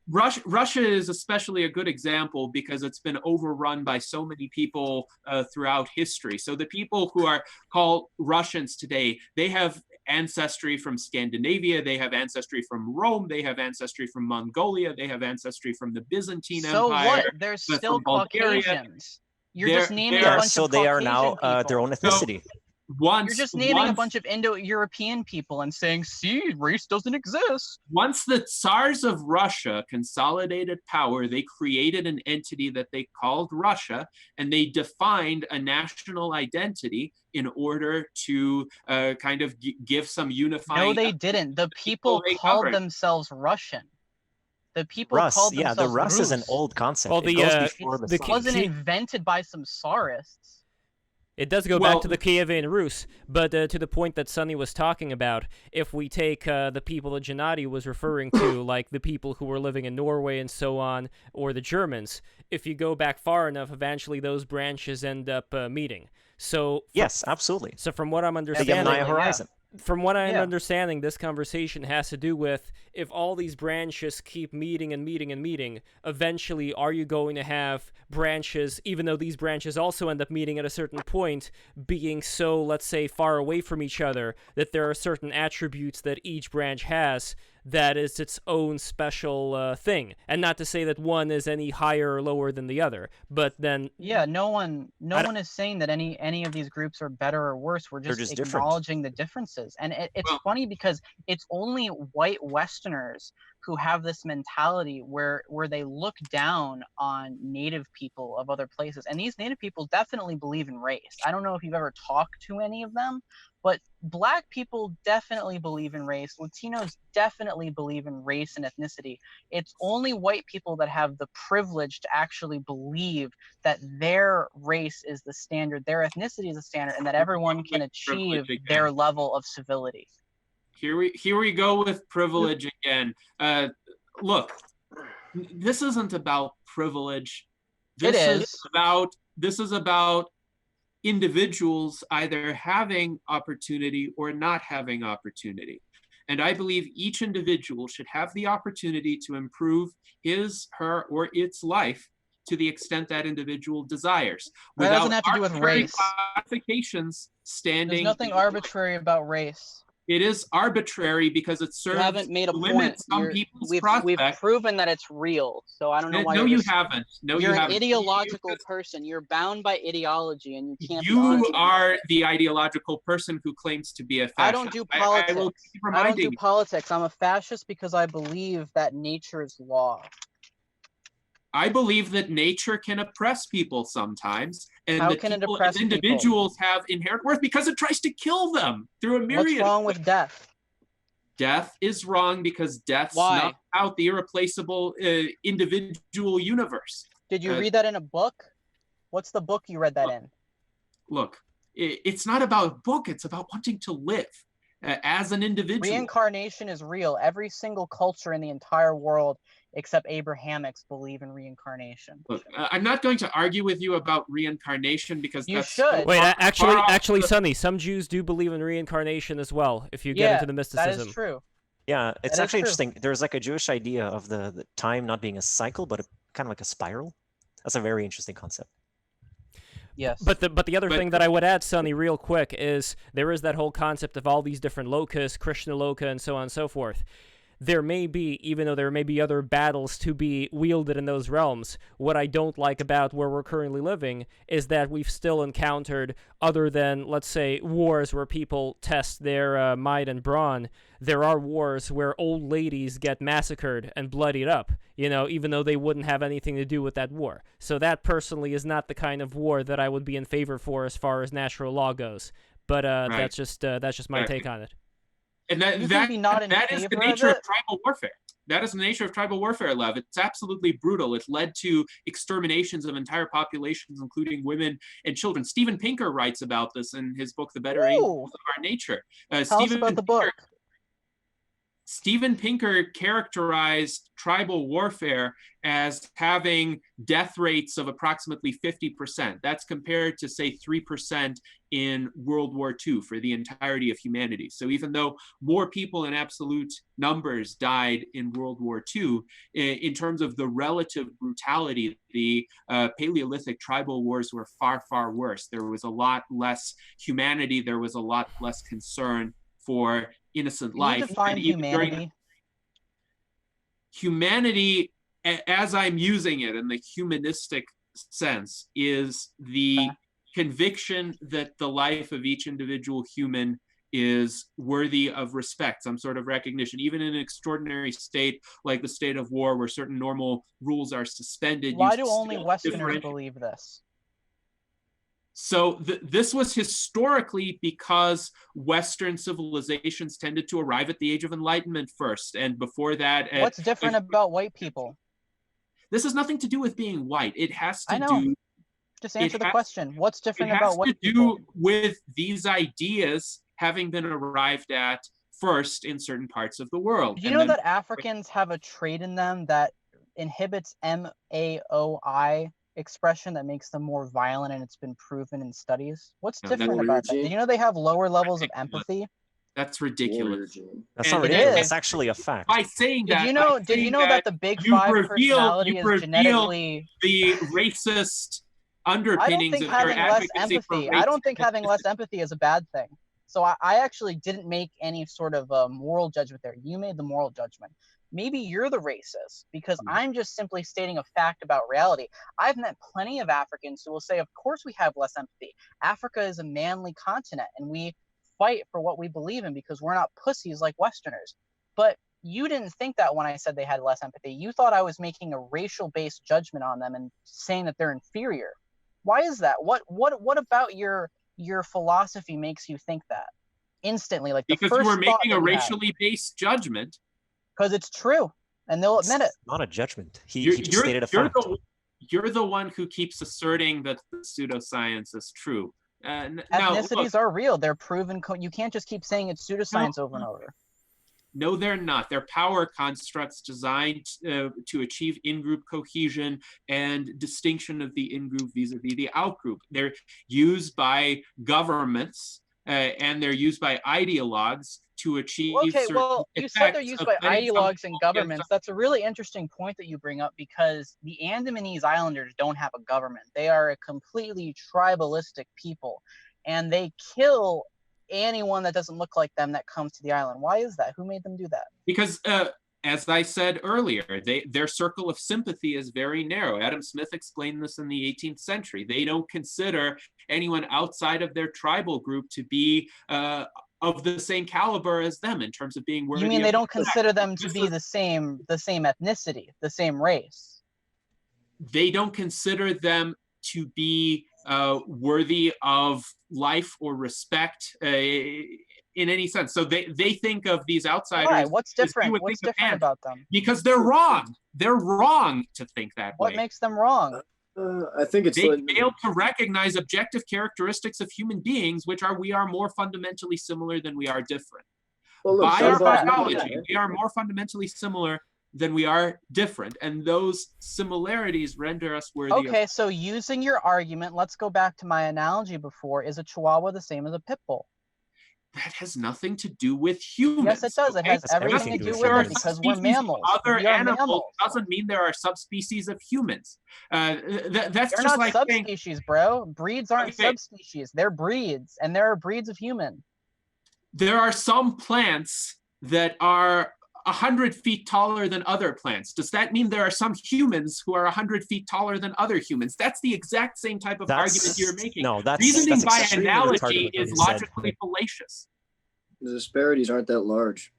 Russia is especially a good example because it's been overrun by so many people throughout history. So the people who are called Russians today, they have ancestry from Scandinavia, they have ancestry from Rome, they have ancestry from Mongolia, they have ancestry from the Byzantine Empire. So what? They're still Caucasians. You're just naming a bunch of so they are now their own ethnicity. You're just naming a bunch of Indo-European people and saying, see, race doesn't exist. Once the Tsars of Russia consolidated power, they created an entity that they called Russia, and they defined a national identity in order to kind of give some unifying... No, they didn't. The people called themselves Russian. The people called themselves the Rus is an old concept. Well, it goes before the it wasn't invented by some Tsarists. It does go back to the Kievan Rus, but to the point that Sonny was talking about, if we take the people that Gennady was referring to, like the people who were living in Norway and so on, or the Germans, if you go back far enough, eventually those branches end up meeting. So yes, absolutely. So from what I'm understanding, the Yamnaya horizon. From what I'm understanding, this conversation has to do with if all these branches keep meeting and meeting and meeting, eventually are you going to have branches, even though these branches also end up meeting at a certain point, being so, let's say, far away from each other that there are certain attributes that each branch has that is its own special thing. And not to say that one is any higher or lower than the other, but then... Yeah, no one is saying that any of these groups are better or worse. We're just acknowledging the differences. And it's funny because it's only white Westerners who have this mentality where they look down on native people of other places. And these native people definitely believe in race. I don't know if you've ever talked to any of them, but Black people definitely believe in race. Latinos definitely believe in race and ethnicity. It's only white people that have the privilege to actually believe that their race is the standard, their ethnicity is the standard, and that everyone can achieve their level of civility. Here we go with privilege again. Look, this isn't about privilege. This is about individuals either having opportunity or not having opportunity. And I believe each individual should have the opportunity to improve his, her, or its life to the extent that individual desires. That doesn't have to do with race. Classifications standing. There's nothing arbitrary about race. It is arbitrary because it serves you haven't made a to limit point. some people's We've proven that it's real. So I don't know why. No, you haven't. No, you're you an haven't. ideological person. You're bound by ideology, and you can't. You are the ideological person who claims to be a fascist. I don't do politics. I will keep I don't reminding do politics. I'm a fascist because I believe that nature is law. I believe that nature can oppress people sometimes, and How that can it people, oppress and individuals have inherent worth because it tries to kill them through a myriad. What's wrong with death? Death is wrong because death snuffs out the irreplaceable individual universe. Did you read that in a book? What's the book you read that in? Look, it's not about a book. It's about wanting to live as an individual. Reincarnation is real. Every single culture in the entire world except Abrahamics believe in reincarnation. Look, I'm not going to argue with you about reincarnation because you should. Wait, actually, Sonny, some Jews do believe in reincarnation as well. If you get into the mysticism, that is true. Yeah, it's actually interesting. There's like a Jewish idea of the time not being a cycle, but kind of like a spiral. That's a very interesting concept. Yes. But the other thing that I would add, Sonny, real quick, is there is that whole concept of all these different lokas, Krishna Loka, and so on and so forth. There may be, even though there may be other battles to be wielded in those realms, what I don't like about where we're currently living is that we've still encountered, other than, let's say, wars where people test their might and brawn, there are wars where old ladies get massacred and bloodied up, you know, even though they wouldn't have anything to do with that war. So that, personally, is not the kind of war that I would be in favor for as far as natural law goes. But that's just my take on it. And that is the nature of tribal warfare. That is the nature of tribal warfare, Lev. It's absolutely brutal. It led to exterminations of entire populations, including women and children. Steven Pinker writes about this in his book, The Better Angels of Our Nature. Tell us about the book. Steven Pinker characterized tribal warfare as having death rates of approximately 50%. That's compared to, say, 3% in World War II for the entirety of humanity. So even though more people in absolute numbers died in World War II, in terms of the relative brutality, the Paleolithic tribal wars were far, far worse. There was a lot less humanity. There was a lot less concern for innocent life. Can you define humanity? Humanity, as I'm using it in the humanistic sense, is the conviction that the life of each individual human is worthy of respect, some sort of recognition, even in an extraordinary state like the state of war where certain normal rules are suspended. Why do only Westerners believe this? So this was historically because Western civilizations tended to arrive at the Age of Enlightenment first, and before that... What's different about white people? This has nothing to do with being white. It has to do... Just answer the question. What's different about white people? It has to do with these ideas having been arrived at first in certain parts of the world. Do you know that Africans have a trait in them that inhibits MAOI expression that makes them more violent, and it's been proven in studies? What's different about that? Did you know they have lower levels of empathy? That's ridiculous. That's not ridiculous. That's actually a fact. By saying that, did you know that the big five personality is genetically the racist underpinnings of their advocacy for race? I don't think having less empathy is a bad thing. So I actually didn't make any sort of moral judgment there. You made the moral judgment. Maybe you're the racist, because I'm just simply stating a fact about reality. I've met plenty of Africans who will say, of course we have less empathy. Africa is a manly continent, and we fight for what we believe in because we're not pussies like Westerners. But you didn't think that when I said they had less empathy. You thought I was making a racial-based judgment on them and saying that they're inferior. Why is that? What about your philosophy makes you think that instantly? Like, because you were making a racially based judgment. Because it's true, and they'll admit it. Not a judgment. He just stated a fact. You're the one who keeps asserting that the pseudoscience is true. Ethnicities are real. They're proven. You can't just keep saying it's pseudoscience over and over. No, they're not. They're power constructs designed to achieve in-group cohesion and distinction of the in-group vis-a-vis the out-group. They're used by governments and they're used by ideologues to achieve. Okay, well, you said they're used by ideologues and governments. That's a really interesting point that you bring up, because the Andamanese Islanders don't have a government. They are a completely tribalistic people, and they kill anyone that doesn't look like them that comes to the island. Why is that? Who made them do that? Because as I said earlier, their circle of sympathy is very narrow. Adam Smith explained this in the 18th century. They don't consider anyone outside of their tribal group to be of the same caliber as them in terms of being worthy. You mean they don't consider them to be the same ethnicity, the same race? They don't consider them to be worthy of life or respect in any sense. So they think of these outsiders. Why? What's different? What's different about them? Because they're wrong. They're wrong to think that way. What makes them wrong? I think it's they fail to recognize objective characteristics of human beings, which are we are more fundamentally similar than we are different. Well, look, by our biology, we are more fundamentally similar than we are different, and those similarities render us worthy. Okay, so using your argument, let's go back to my analogy before. Is a Chihuahua the same as a pit bull? That has nothing to do with humans. Yes, it does. It has everything to do with it, because we're mammals. Other animals doesn't mean there are subspecies of humans. That's They're just not like subspecies, bro. Breeds aren't subspecies. They're breeds, and there are breeds of human. There are some plants that are 100 feet taller than other plants. Does that mean there are some humans who are 100 feet taller than other humans? That's the exact same type of argument you're making. No, that's reasoning by extremely analogy retarded is what you logically fallacious. The disparities aren't that large.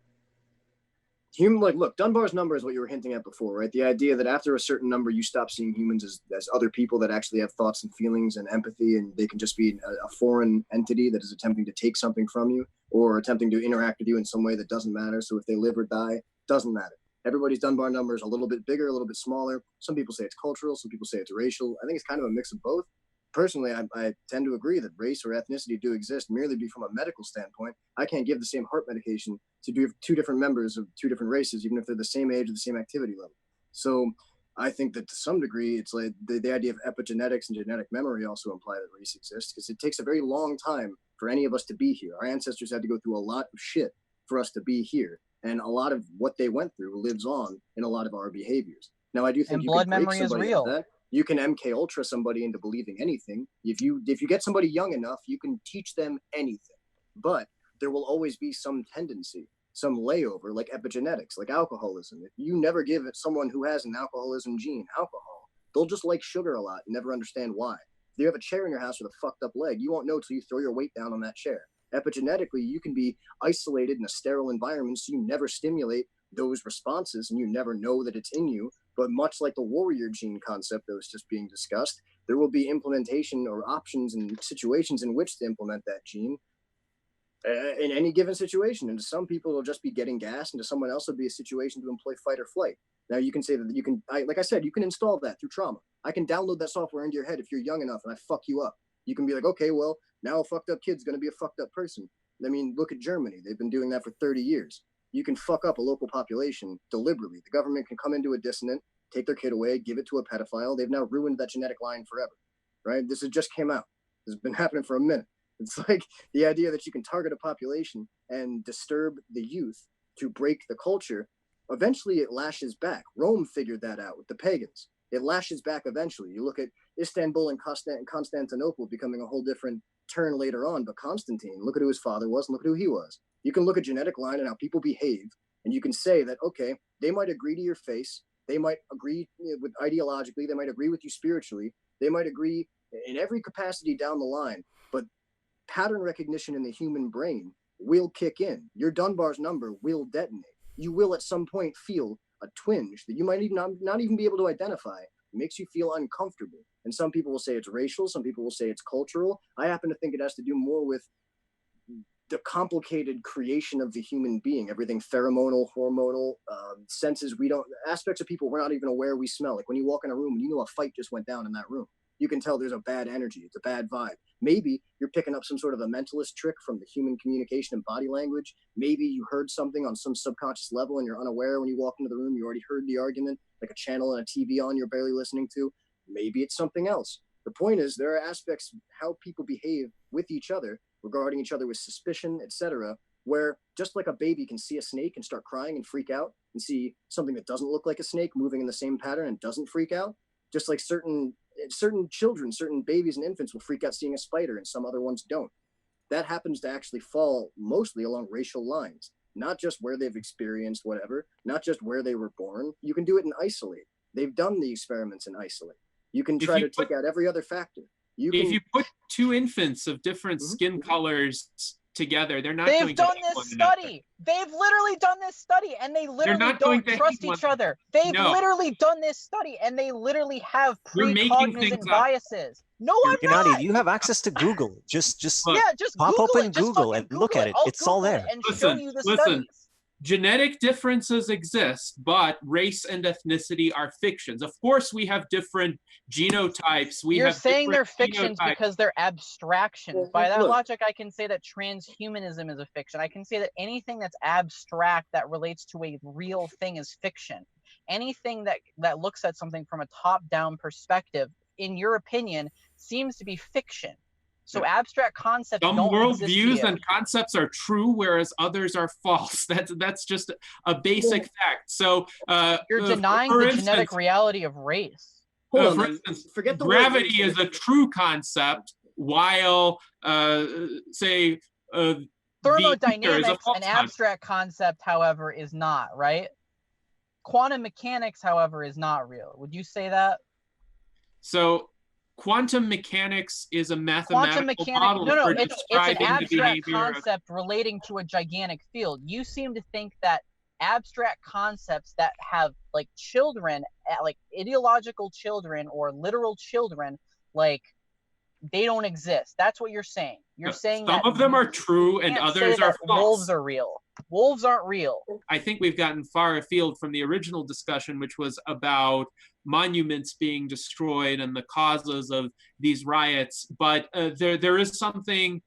Look, Dunbar's number is what you were hinting at before, right? The idea that after a certain number, you stop seeing humans as other people that actually have thoughts and feelings and empathy, and they can just be a foreign entity that is attempting to take something from you or attempting to interact with you in some way that doesn't matter. So if they live or die, doesn't matter. Everybody's Dunbar number is a little bit bigger, a little bit smaller. Some people say it's cultural, some people say it's racial. I think it's kind of a mix of both. Personally, I tend to agree that race or ethnicity do exist merely from a medical standpoint. I can't give the same heart medication to two different members of two different races, even if they're the same age or the same activity level. So I think that to some degree, it's like the idea of epigenetics and genetic memory also imply that race exists, because it takes a very long time for any of us to be here. Our ancestors had to go through a lot of shit for us to be here. And a lot of what they went through lives on in a lot of our behaviors. Now, I do think blood memory is real. You can MK Ultra somebody into believing anything. If you get somebody young enough, you can teach them anything. But there will always be some tendency, some layover, like epigenetics, like alcoholism. If you never give someone who has an alcoholism gene alcohol, they'll just like sugar a lot and never understand why. If you have a chair in your house with a fucked up leg, you won't know till you throw your weight down on that chair. Epigenetically, you can be isolated in a sterile environment, so you never stimulate those responses and you never know that it's in you. But much like the warrior gene concept that was just being discussed, there will be implementation or options and situations in which to implement that gene in any given situation. And to some people, it'll just be getting gas, and to someone else, it'll be a situation to employ fight or flight. Now, you can say that you can, like I said, you can install that through trauma. I can download that software into your head if you're young enough and I fuck you up. You can be like, okay, well, now a fucked up kid's going to be a fucked up person. I mean, look at Germany. They've been doing that for 30 years. You can fuck up a local population deliberately. The government can come into a dissonant, take their kid away, give it to a pedophile. They've now ruined that genetic line forever, right? This has just came out. This has been happening for a minute. It's like the idea that you can target a population and disturb the youth to break the culture. Eventually it lashes back. Rome figured that out with the pagans. It lashes back eventually. You look at Istanbul and Constantinople becoming a whole different turn later on, but Constantine, look at who his father was and look at who he was. You can look at genetic line and how people behave, and you can say that, okay, they might agree to your face, they might agree with ideologically, they might agree with you spiritually, they might agree in every capacity down the line, but pattern recognition in the human brain will kick in. Your Dunbar's number will detonate. You will at some point feel a twinge that you might even not even be able to identify. It makes you feel uncomfortable. And some people will say it's racial, some people will say it's cultural. I happen to think it has to do more with the complicated creation of the human being, everything pheromonal, hormonal, senses aspects of people we're not even aware we smell. Like when you walk in a room and you know a fight just went down in that room, you can tell there's a bad energy, it's a bad vibe. Maybe you're picking up some sort of a mentalist trick from the human communication and body language. Maybe you heard something on some subconscious level and you're unaware when you walk into the room, you already heard the argument, like a channel and a TV on you're barely listening to. Maybe it's something else. The point is there are aspects of how people behave with each other, regarding each other with suspicion, etc., where just like a baby can see a snake and start crying and freak out and see something that doesn't look like a snake moving in the same pattern and doesn't freak out, just like certain children, certain babies and infants will freak out seeing a spider and some other ones don't. That happens to actually fall mostly along racial lines, not just where they've experienced whatever, not just where they were born. You can do it in isolate. They've done the experiments in isolate. You can try to take out every other factor. If you put two infants of different skin colors together, they're not They've done this study. They've literally done this study, and they literally don't trust each other. They've literally done this study, and they literally have precognizant biases. No, I'm Gennady, not. you have access to Google. Just pop open Google and look at it. It's all there. And show you the studies. Genetic differences exist, but race and ethnicity are fictions. Of course, we have different genotypes. You're saying they're fictions because they're abstractions. By that logic, I can say that transhumanism is a fiction. I can say that anything that's abstract that relates to a real thing is fiction. Anything that looks at something from a top-down perspective, in your opinion, seems to be fiction. So abstract concepts Some don't worldviews and concepts are true, whereas others are false. That's just a basic fact. So you're denying the genetic reality of race. For instance, forget the gravity is a true concept, while say thermodynamics, an abstract concept, however, is not, right? Quantum mechanics, however, is not real. Would you say that? So quantum mechanics is a mathematical model for it's describing an abstract the behavior concept relating to a gigantic field. You seem to think that abstract concepts that have like children, like ideological children or literal children, like they don't exist. That's what you're saying. You're saying some of them are true and others are false. Wolves are real. Wolves aren't real. I think we've gotten far afield from the original discussion, which was about monuments being destroyed and the causes of these riots. But there is something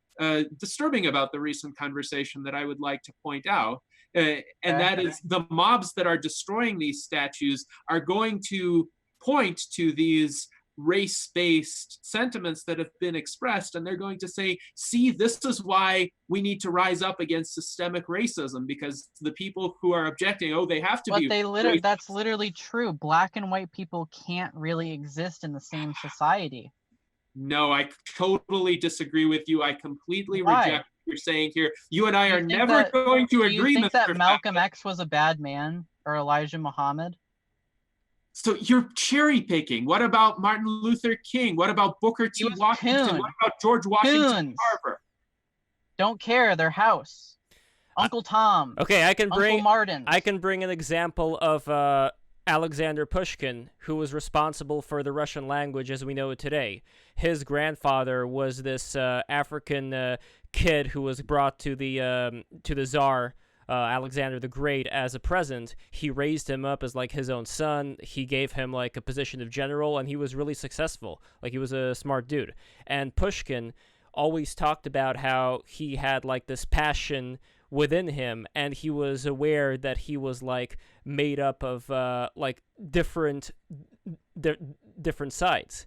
disturbing about the recent conversation that I would like to point out. And that is the mobs that are destroying these statues are going to point to these race-based sentiments that have been expressed, and they're going to say, see, this is why we need to rise up against systemic racism, because the people who are objecting, they have to be that's literally true. Black and white people can't really exist in the same society. No, I totally disagree with you. I completely reject what you're saying here. You and I are never going to agree. Do you think that Malcolm X was a bad man, or Elijah Muhammad? So you're cherry picking. What about Martin Luther King? What about Booker T. Washington? What about George Washington Carver? Don't care. Their house. Uncle Tom. Okay, I can bring Martin. I can bring an example of Alexander Pushkin, who was responsible for the Russian language as we know it today. His grandfather was this African kid who was brought to the Tsar Alexander the Great as a present, he raised him up as like his own son. He gave him like a position of general, and he was really successful. Like, he was a smart dude. And Pushkin always talked about how he had like this passion within him, and he was aware that he was like made up of like different sides.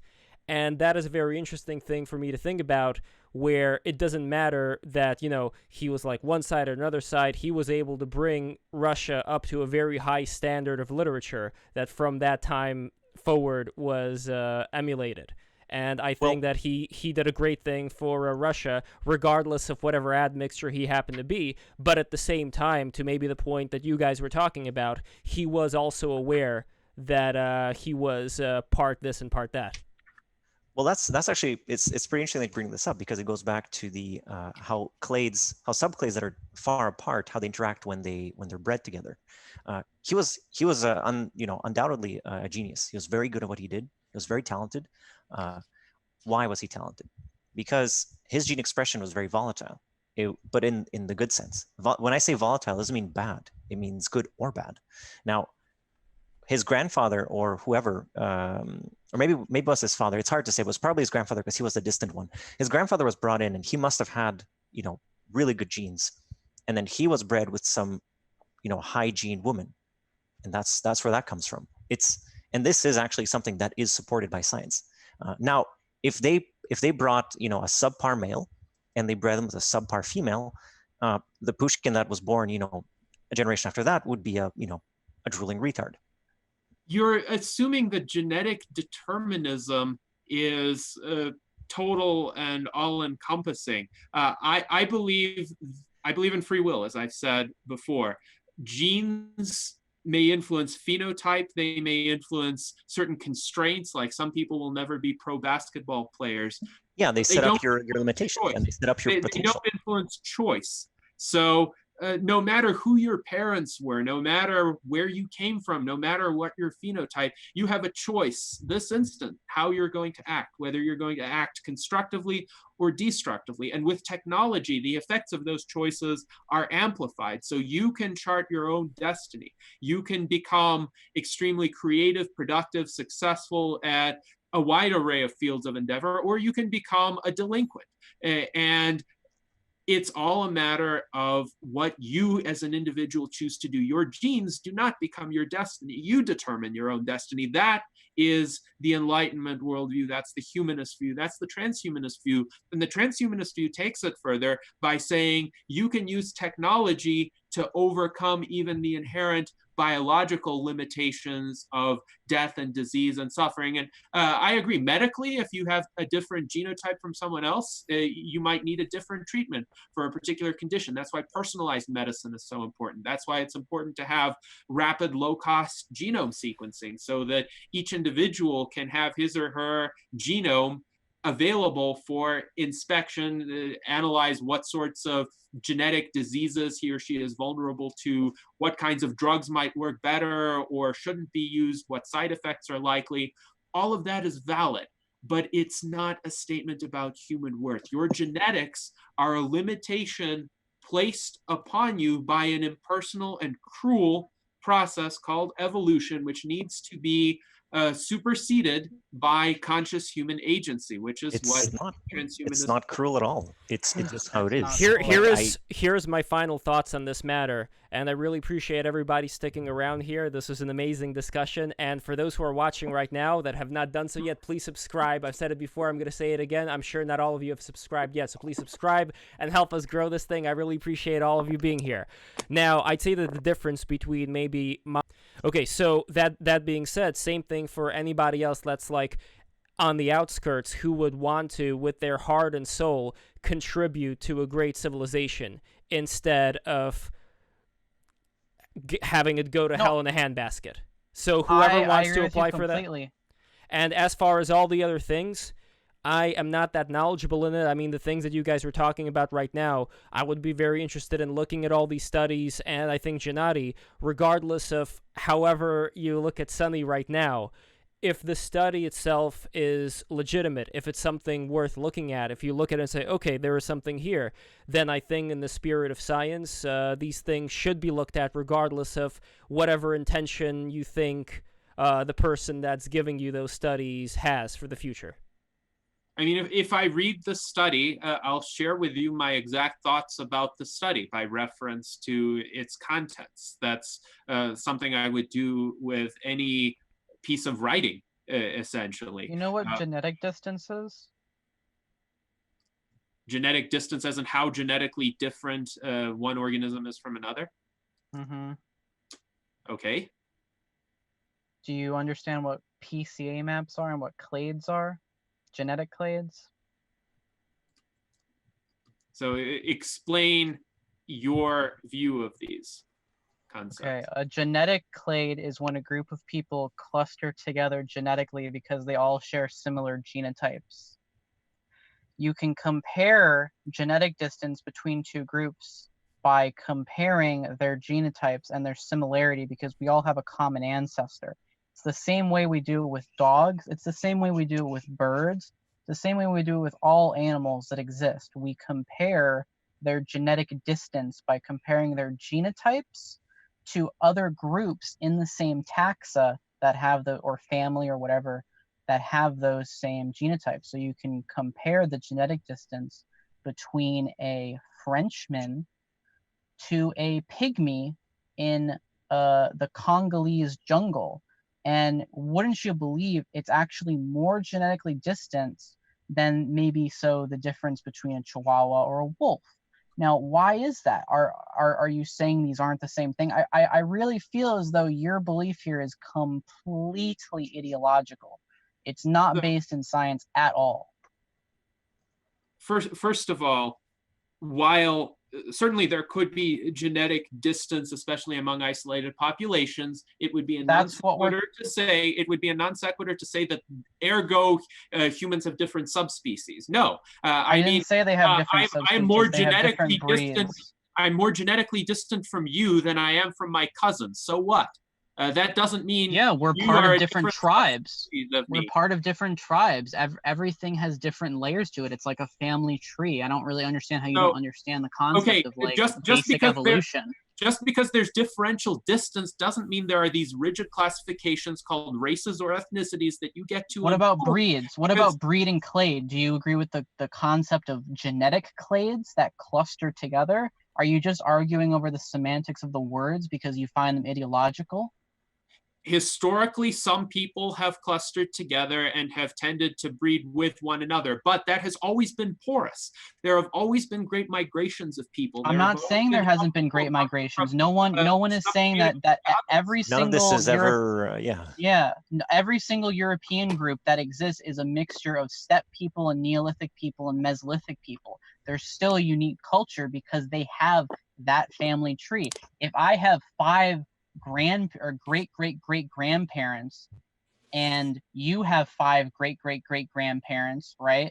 And that is a very interesting thing for me to think about, where it doesn't matter that, you know, he was like one side or another side. He was able to bring Russia up to a very high standard of literature that from that time forward was emulated. And I think that he did a great thing for Russia, regardless of whatever admixture he happened to be. But at the same time, to maybe the point that you guys were talking about, he was also aware that he was part this and part that. Well, that's actually it's pretty interesting that you bring this up, because it goes back to the how subclades that are far apart, how they interact when they're bred together. He was undoubtedly a genius. He was very good at what he did. He was very talented. Why was he talented? Because his gene expression was very volatile, but in the good sense. When I say volatile, it doesn't mean bad. It means good or bad. Now, his grandfather or whoever, or maybe it was his father. It's hard to say. It was probably his grandfather, because he was the distant one. His grandfather was brought in, and he must have had, really good genes, and then he was bred with some, high gene woman, and that's where that comes from. And this is actually something that is supported by science. Now, if they brought, a subpar male, and they bred them with a subpar female, the Pushkin that was born, a generation after that would be a drooling retard. You're assuming that genetic determinism is total and all-encompassing. I believe in free will, as I've said before. Genes may influence phenotype. They may influence certain constraints, like some people will never be pro basketball players. Yeah, they set up your limitations, and they set up your potential. They don't influence choice. So no matter who your parents were, no matter where you came from, no matter what your phenotype, you have a choice this instant how you're going to act, whether you're going to act constructively or destructively. And with technology, the effects of those choices are amplified. So you can chart your own destiny. You can become extremely creative, productive, successful at a wide array of fields of endeavor, or you can become a delinquent. And it's all a matter of what you as an individual choose to do. Your genes do not become your destiny. You determine your own destiny. That is the Enlightenment worldview. That's the humanist view. That's the transhumanist view. And the transhumanist view takes it further by saying you can use technology to overcome even the inherent biological limitations of death and disease and suffering. And I agree, medically, if you have a different genotype from someone else, you might need a different treatment for a particular condition. That's why personalized medicine is so important. That's why it's important to have rapid, low-cost genome sequencing, so that each individual can have his or her genome available for inspection, analyze what sorts of genetic diseases he or she is vulnerable to, what kinds of drugs might work better or shouldn't be used, what side effects are likely. All of that is valid, but it's not a statement about human worth. Your genetics are a limitation placed upon you by an impersonal and cruel process called evolution, which needs to be superseded by conscious human agency, which is it's not cruel at all. It's just how it is. Here's my final thoughts on this matter, and I really appreciate everybody sticking around here. This was an amazing discussion, and for those who are watching right now that have not done so yet, please subscribe. I've said it before, I'm going to say it again. I'm sure not all of you have subscribed yet, so please subscribe and help us grow this thing. I really appreciate all of you being here. Now, I'd say that the difference between maybe okay, so that being said, same thing for anybody else that's like on the outskirts who would want to, with their heart and soul, contribute to a great civilization instead of having it go to hell in a handbasket. So whoever wants to apply for that. And as far as all the other things, I am not that knowledgeable in it. I mean, the things that you guys were talking about right now, I would be very interested in looking at all these studies, and I think Gennady, regardless of however you look at Sunny right now, if the study itself is legitimate, if it's something worth looking at, if you look at it and say, okay, there is something here, then I think in the spirit of science, these things should be looked at regardless of whatever intention you think the person that's giving you those studies has for the future. I mean, if I read the study, I'll share with you my exact thoughts about the study by reference to its contents. That's something I would do with any piece of writing, essentially. You know what genetic distance is? Genetic distance as in how genetically different one organism is from another? Mm-hmm. Okay. Do you understand what PCA maps are and what clades are? Genetic clades? So explain your view of these concepts. Okay, a genetic clade is when a group of people cluster together genetically because they all share similar genotypes. You can compare genetic distance between two groups by comparing their genotypes and their similarity because we all have a common ancestor. It's the same way we do it with dogs. It's the same way we do it with birds. It's the same way we do it with all animals that exist. We compare their genetic distance by comparing their genotypes to other groups in the same taxa that have or family or whatever, that have those same genotypes. So you can compare the genetic distance between a Frenchman to a pygmy in the Congolese jungle. And wouldn't you believe it's actually more genetically distant than maybe the difference between a Chihuahua or a wolf. Now, why is that? Are you saying these aren't the same thing? I really feel as though your belief here is completely ideological. It's not based in science at all. First of all, while certainly there could be genetic distance, especially among isolated populations, it would be a non sequitur to say that ergo humans have different subspecies. No, I didn't say they have different subspecies. I'm more genetically distant. I'm more genetically distant from you than I am from my cousins. So what? That doesn't mean we're part of different tribes. We're part of different tribes. Everything has different layers to it. It's like a family tree. I don't really understand how you don't understand the concept of like basic evolution. Just because there's differential distance doesn't mean there are these rigid classifications called races or ethnicities that you get to. What about breeds? What about breed and clade? Do you agree with the concept of genetic clades that cluster together? Are you just arguing over the semantics of the words because you find them ideological? Historically, some people have clustered together and have tended to breed with one another, but that has always been porous. There have always been great migrations of people. I'm not saying there hasn't been great migrations. No one is saying that every single none of this is ever every single European group that exists is a mixture of steppe people and Neolithic people and Mesolithic people. There's still a unique culture because they have that family tree. If I have 5 great grandparents and you have 5 great grandparents, right?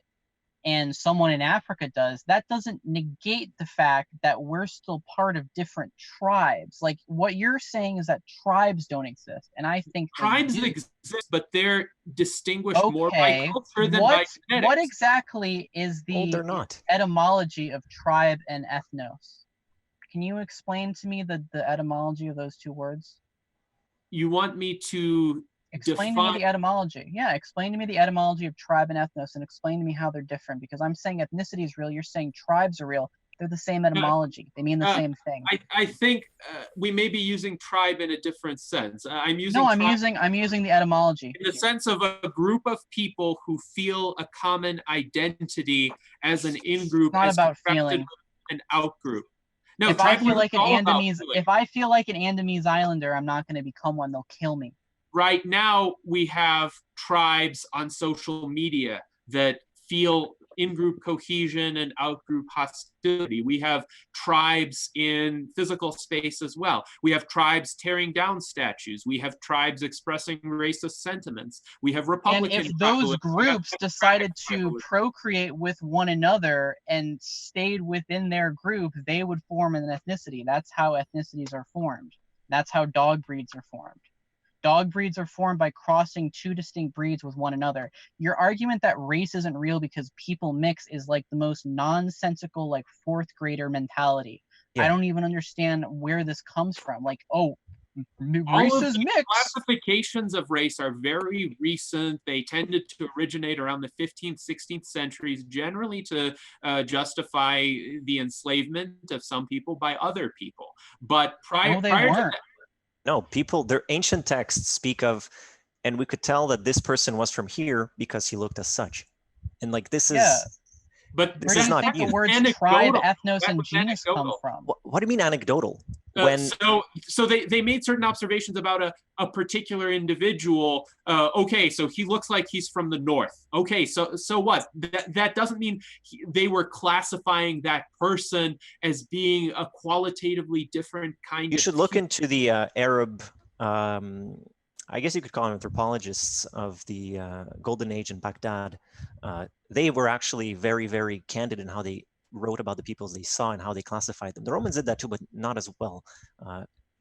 And someone in Africa does, that doesn't negate the fact that we're still part of different tribes. Like what you're saying is that tribes don't exist, and I think tribes exist, but they're distinguished more by culture than by genetics. What exactly is the etymology of tribe and ethnos? Can you explain to me the etymology of those two words? You want me to explain to me the etymology? Yeah, explain to me the etymology of tribe and ethnos, and explain to me how they're different. Because I'm saying ethnicity is real, you're saying tribes are real. They're the same etymology. They mean the same thing. I think we may be using tribe in a different sense. I'm using the etymology in the sense of a group of people who feel a common identity as an in-group, as not about feeling an out-group. No, if I feel like an Andamese Islander, I'm not going to become one. They'll kill me. Right now, we have tribes on social media that feel in-group cohesion and out-group hostility. We have tribes in physical space as well. We have tribes tearing down statues. We have tribes expressing racist sentiments. We have Republican. And if those groups decided to procreate with one another and stayed within their group, they would form an ethnicity. That's how ethnicities are formed. That's how dog breeds are formed. Dog breeds are formed by crossing two distinct breeds with one another. Your argument that race isn't real because people mix is like the most nonsensical, like fourth grader mentality. I don't even understand where this comes from. Like, oh, race is mixed. Classifications of race are very recent. They tended to originate around the 15th, 16th centuries, generally to justify the enslavement of some people by other people. But prior to that, no, their ancient texts speak of, and we could tell that this person was from here because he looked as such. And like, this is, but this is not the words tribe, ethnos, and genus come from? What do you mean anecdotal? So they made certain observations about a particular individual. Okay, so he looks like he's from the north. Okay, so what? That doesn't mean they were classifying that person as being a qualitatively different kind. You should look into the Arab, I guess you could call them anthropologists of the Golden Age in Baghdad. They were actually very, very candid in how they wrote about the peoples they saw and how they classified them. The Romans did that too, but not as well.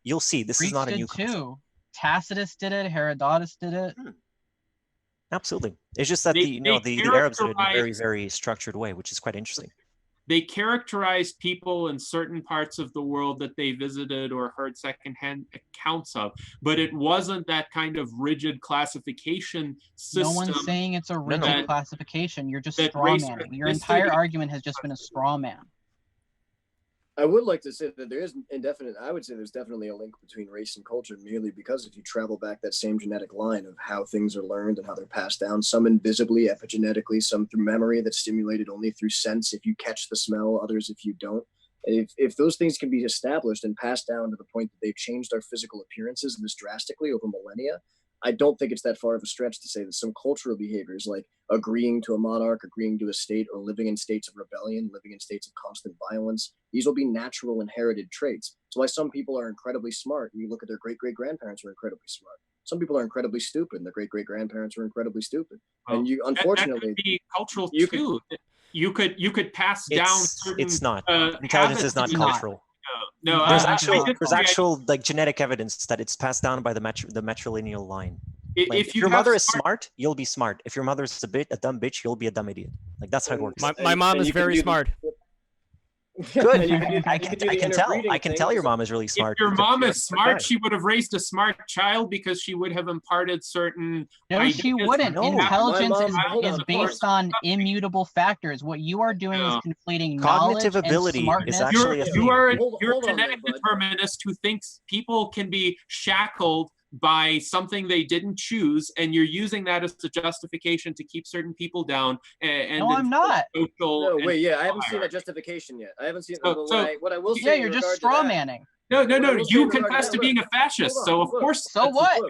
You'll see, this is not a new concept. Too. Tacitus did it. Herodotus did it. Absolutely. It's just that the Arabs did it in a very, very structured way, which is quite interesting. They characterized people in certain parts of the world that they visited or heard secondhand accounts of, but it wasn't that kind of rigid classification system. No one's saying it's a rigid classification. You're just straw manning. Your entire argument has just been a straw man. I would like to say that there is I would say there's definitely a link between race and culture, merely because if you travel back that same genetic line of how things are learned and how they're passed down, some invisibly, epigenetically, some through memory that's stimulated only through sense, if you catch the smell, others if you don't. If those things can be established and passed down to the point that they've changed our physical appearances this drastically over millennia, I don't think it's that far of a stretch to say that some cultural behaviors like agreeing to a monarch, agreeing to a state, or living in states of rebellion, living in states of constant violence, these will be natural inherited traits. It's why some people are incredibly smart, and you look at their great-great-grandparents were incredibly smart. Some people are incredibly stupid, and their great-great-grandparents were incredibly stupid. And you, unfortunately, that could be cultural too. You could pass down certain. It's not. Intelligence is not cultural. No, there's actual like genetic evidence that it's passed down by the matrilineal line. If your mother is smart, you'll be smart. If your mother's a dumb bitch, you'll be a dumb idiot. Like, that's how it works. My mom is very smart. Good. I can tell your mom is really smart. If your mom is smart, she would have raised a smart child because she would have imparted certain. No, she wouldn't. No. Intelligence is based on immutable factors. What you are doing is conflating cognitive ability is actually you're a genetic determinist who thinks people can be shackled by something they didn't choose, and you're using that as a justification to keep certain people down. And no, I'm not. I haven't seen that justification yet. I haven't seen what I will say. Yeah, you're just straw manning. No. You confess to being a fascist, so of course. So what?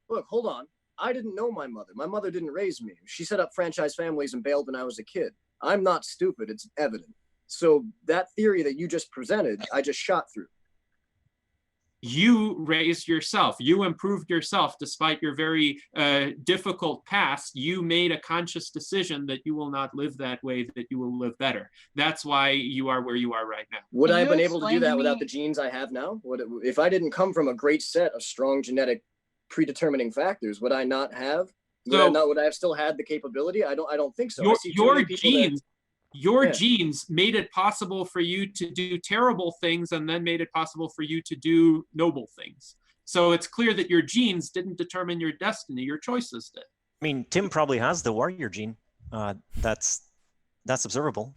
Look, hold on. I didn't know my mother. My mother didn't raise me. She set up franchise families and bailed when I was a kid. I'm not stupid. It's evident. So that theory that you just presented, I just shot through. You raised yourself. You improved yourself despite your very difficult past. You made a conscious decision that you will not live that way, that you will live better. That's why you are where you are right now. Would I have been able to do that without the genes I have now? If I didn't come from a great set of strong genetic predetermining factors, would I not have? Would I have still had the capability? I don't think so. Your genes made it possible for you to do terrible things and then made it possible for you to do noble things. So it's clear that your genes didn't determine your destiny, your choices did. I mean, Tim probably has the warrior gene. That's observable.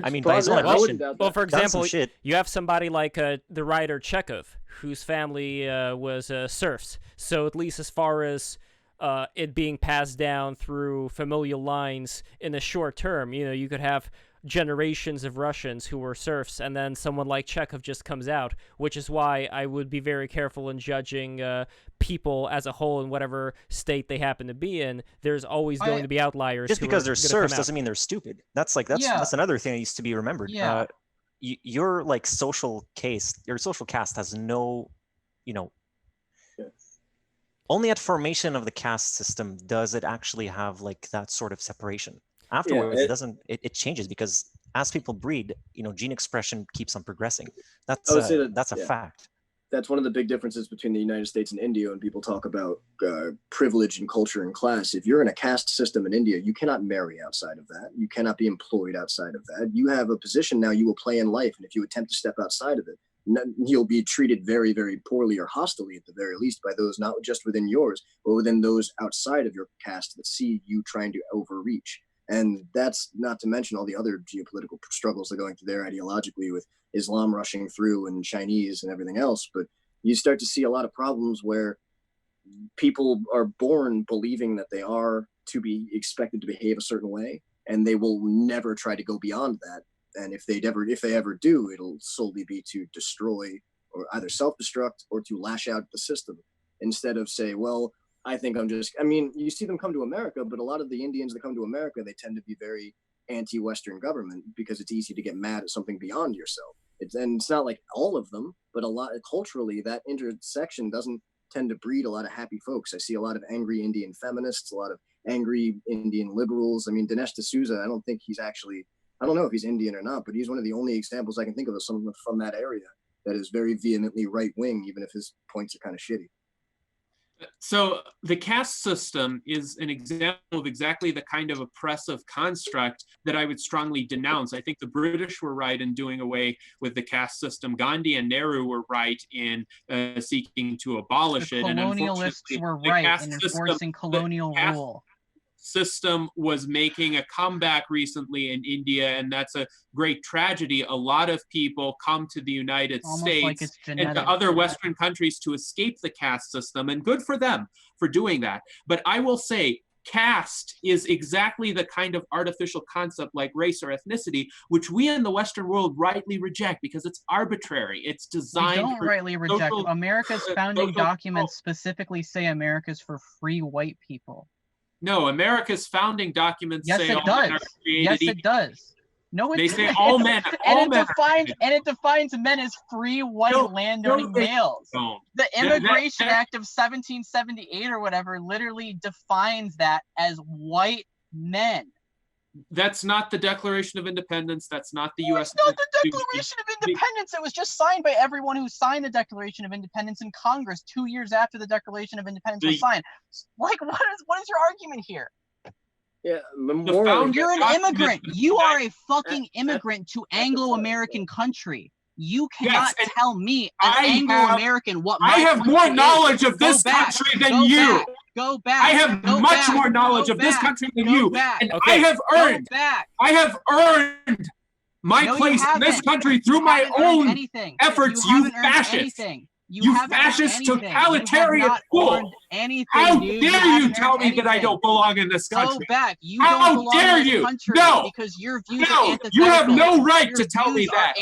I mean, by his own admission. Well, for example, you have somebody like the writer Chekhov, whose family was serfs. So at least as far as it being passed down through familial lines in the short term, you could have generations of Russians who were serfs, and then someone like Chekhov just comes out, which is why I would be very careful in judging people as a whole in whatever state they happen to be in. There's always going to be outliers. Just because they're serfs doesn't mean they're stupid. That's another thing that needs to be remembered. Yeah. Your like social caste has no, only at formation of the caste system does it actually have like that sort of separation. Afterwards, it changes because as people breed, gene expression keeps on progressing. That's a fact. that's one of the big differences between the United States and India when people talk about privilege and culture and class. If you're in a caste system in India, you cannot marry outside of that. You cannot be employed outside of that. You have a position now you will play in life. And if you attempt to step outside of it, you'll be treated very, very poorly or hostilely at the very least by those not just within yours, but within those outside of your caste that see you trying to overreach. And that's not to mention all the other geopolitical struggles they're going through there ideologically with Islam rushing through and Chinese and everything else. But you start to see a lot of problems where people are born believing that they are to be expected to behave a certain way, and they will never try to go beyond that. And if they ever do, it'll solely be to destroy or either self-destruct or to lash out at the system instead of say, well, I mean, you see them come to America, but a lot of the Indians that come to America, they tend to be very anti-Western government because it's easy to get mad at something beyond yourself. It's not like all of them, but a lot culturally, that intersection doesn't tend to breed a lot of happy folks. I see a lot of angry Indian feminists, a lot of angry Indian liberals. I mean, Dinesh D'Souza, I don't know if he's Indian or not, but he's one of the only examples I can think of someone from that area that is very vehemently right-wing, even if his points are kind of shitty. So the caste system is an example of exactly the kind of oppressive construct that I would strongly denounce. I think the British were right in doing away with the caste system. Gandhi and Nehru were right in seeking to abolish it. The colonialists were right in enforcing colonial rule. System was making a comeback recently in India, and that's a great tragedy. A lot of people come to the United States and to other Western countries to escape the caste system, and good for them for doing that. But I will say, caste is exactly the kind of artificial concept like race or ethnicity, which we in the Western world rightly reject because it's arbitrary. It's designed. We don't rightly reject. America's founding documents specifically say America's for free white people. No, America's founding documents say it does. Yes, it does. No, they say all men. It defines men as free white landowning males. The Immigration Act of 1778 or whatever literally defines that as white men. That's not the Declaration of Independence. That's not the U.S. It's not the Declaration of Independence. It was just signed by everyone who signed the Declaration of Independence in Congress 2 years after the Declaration of Independence was signed. Like, what is your argument here? Yeah, you're an immigrant. You are a fucking immigrant to Anglo-American country. You cannot tell me, as Anglo-American, what my I have more knowledge of this country than you. Go back. I have much more knowledge of this country than you. And I have earned my place in this country through my own efforts, you fascists. You fascist totalitarian fool! How dare you tell me that I don't belong in this country? Go back. How dare you? No! Because your views are antithetical. You have no right to tell me that.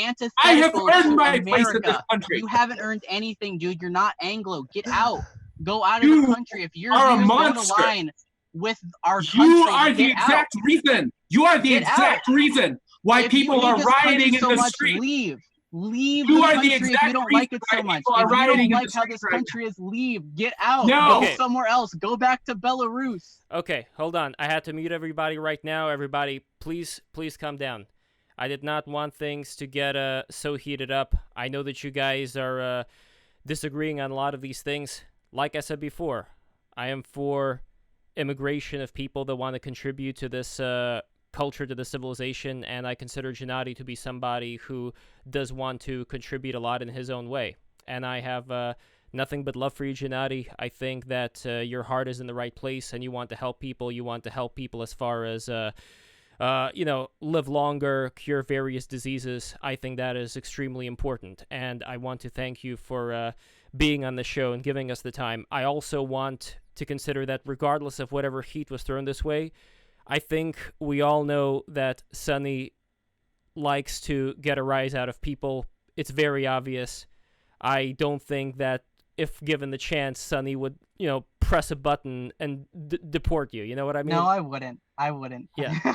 I have earned my place in this country. You haven't earned anything, dude. You're not Anglo. Get out. Go out of the country. If your views don't align with our country, you are the exact reason. You are the exact reason why people are rioting in the street. Leave the country if you don't like it so much. If you don't like how this country is, leave. Get out. Go somewhere else. Go back to Belarus. Okay, hold on. I had to mute everybody right now. Everybody, please calm down. I did not want things to get so heated up. I know that you guys are disagreeing on a lot of these things. Like I said before, I am for immigration of people that want to contribute to this culture, to the civilization, and I consider Gennady to be somebody who does want to contribute a lot in his own way. And I have nothing but love for you, Gennady. I think that your heart is in the right place, and you want to help people. You want to help people as far as, live longer, cure various diseases. I think that is extremely important, and I want to thank you for being on the show and giving us the time. I also want to consider that regardless of whatever heat was thrown this way, I think we all know that Sunny likes to get a rise out of people. It's very obvious. I don't think that if given the chance, Sunny would, press a button and deport you. You know what I mean? No, I wouldn't. Yeah.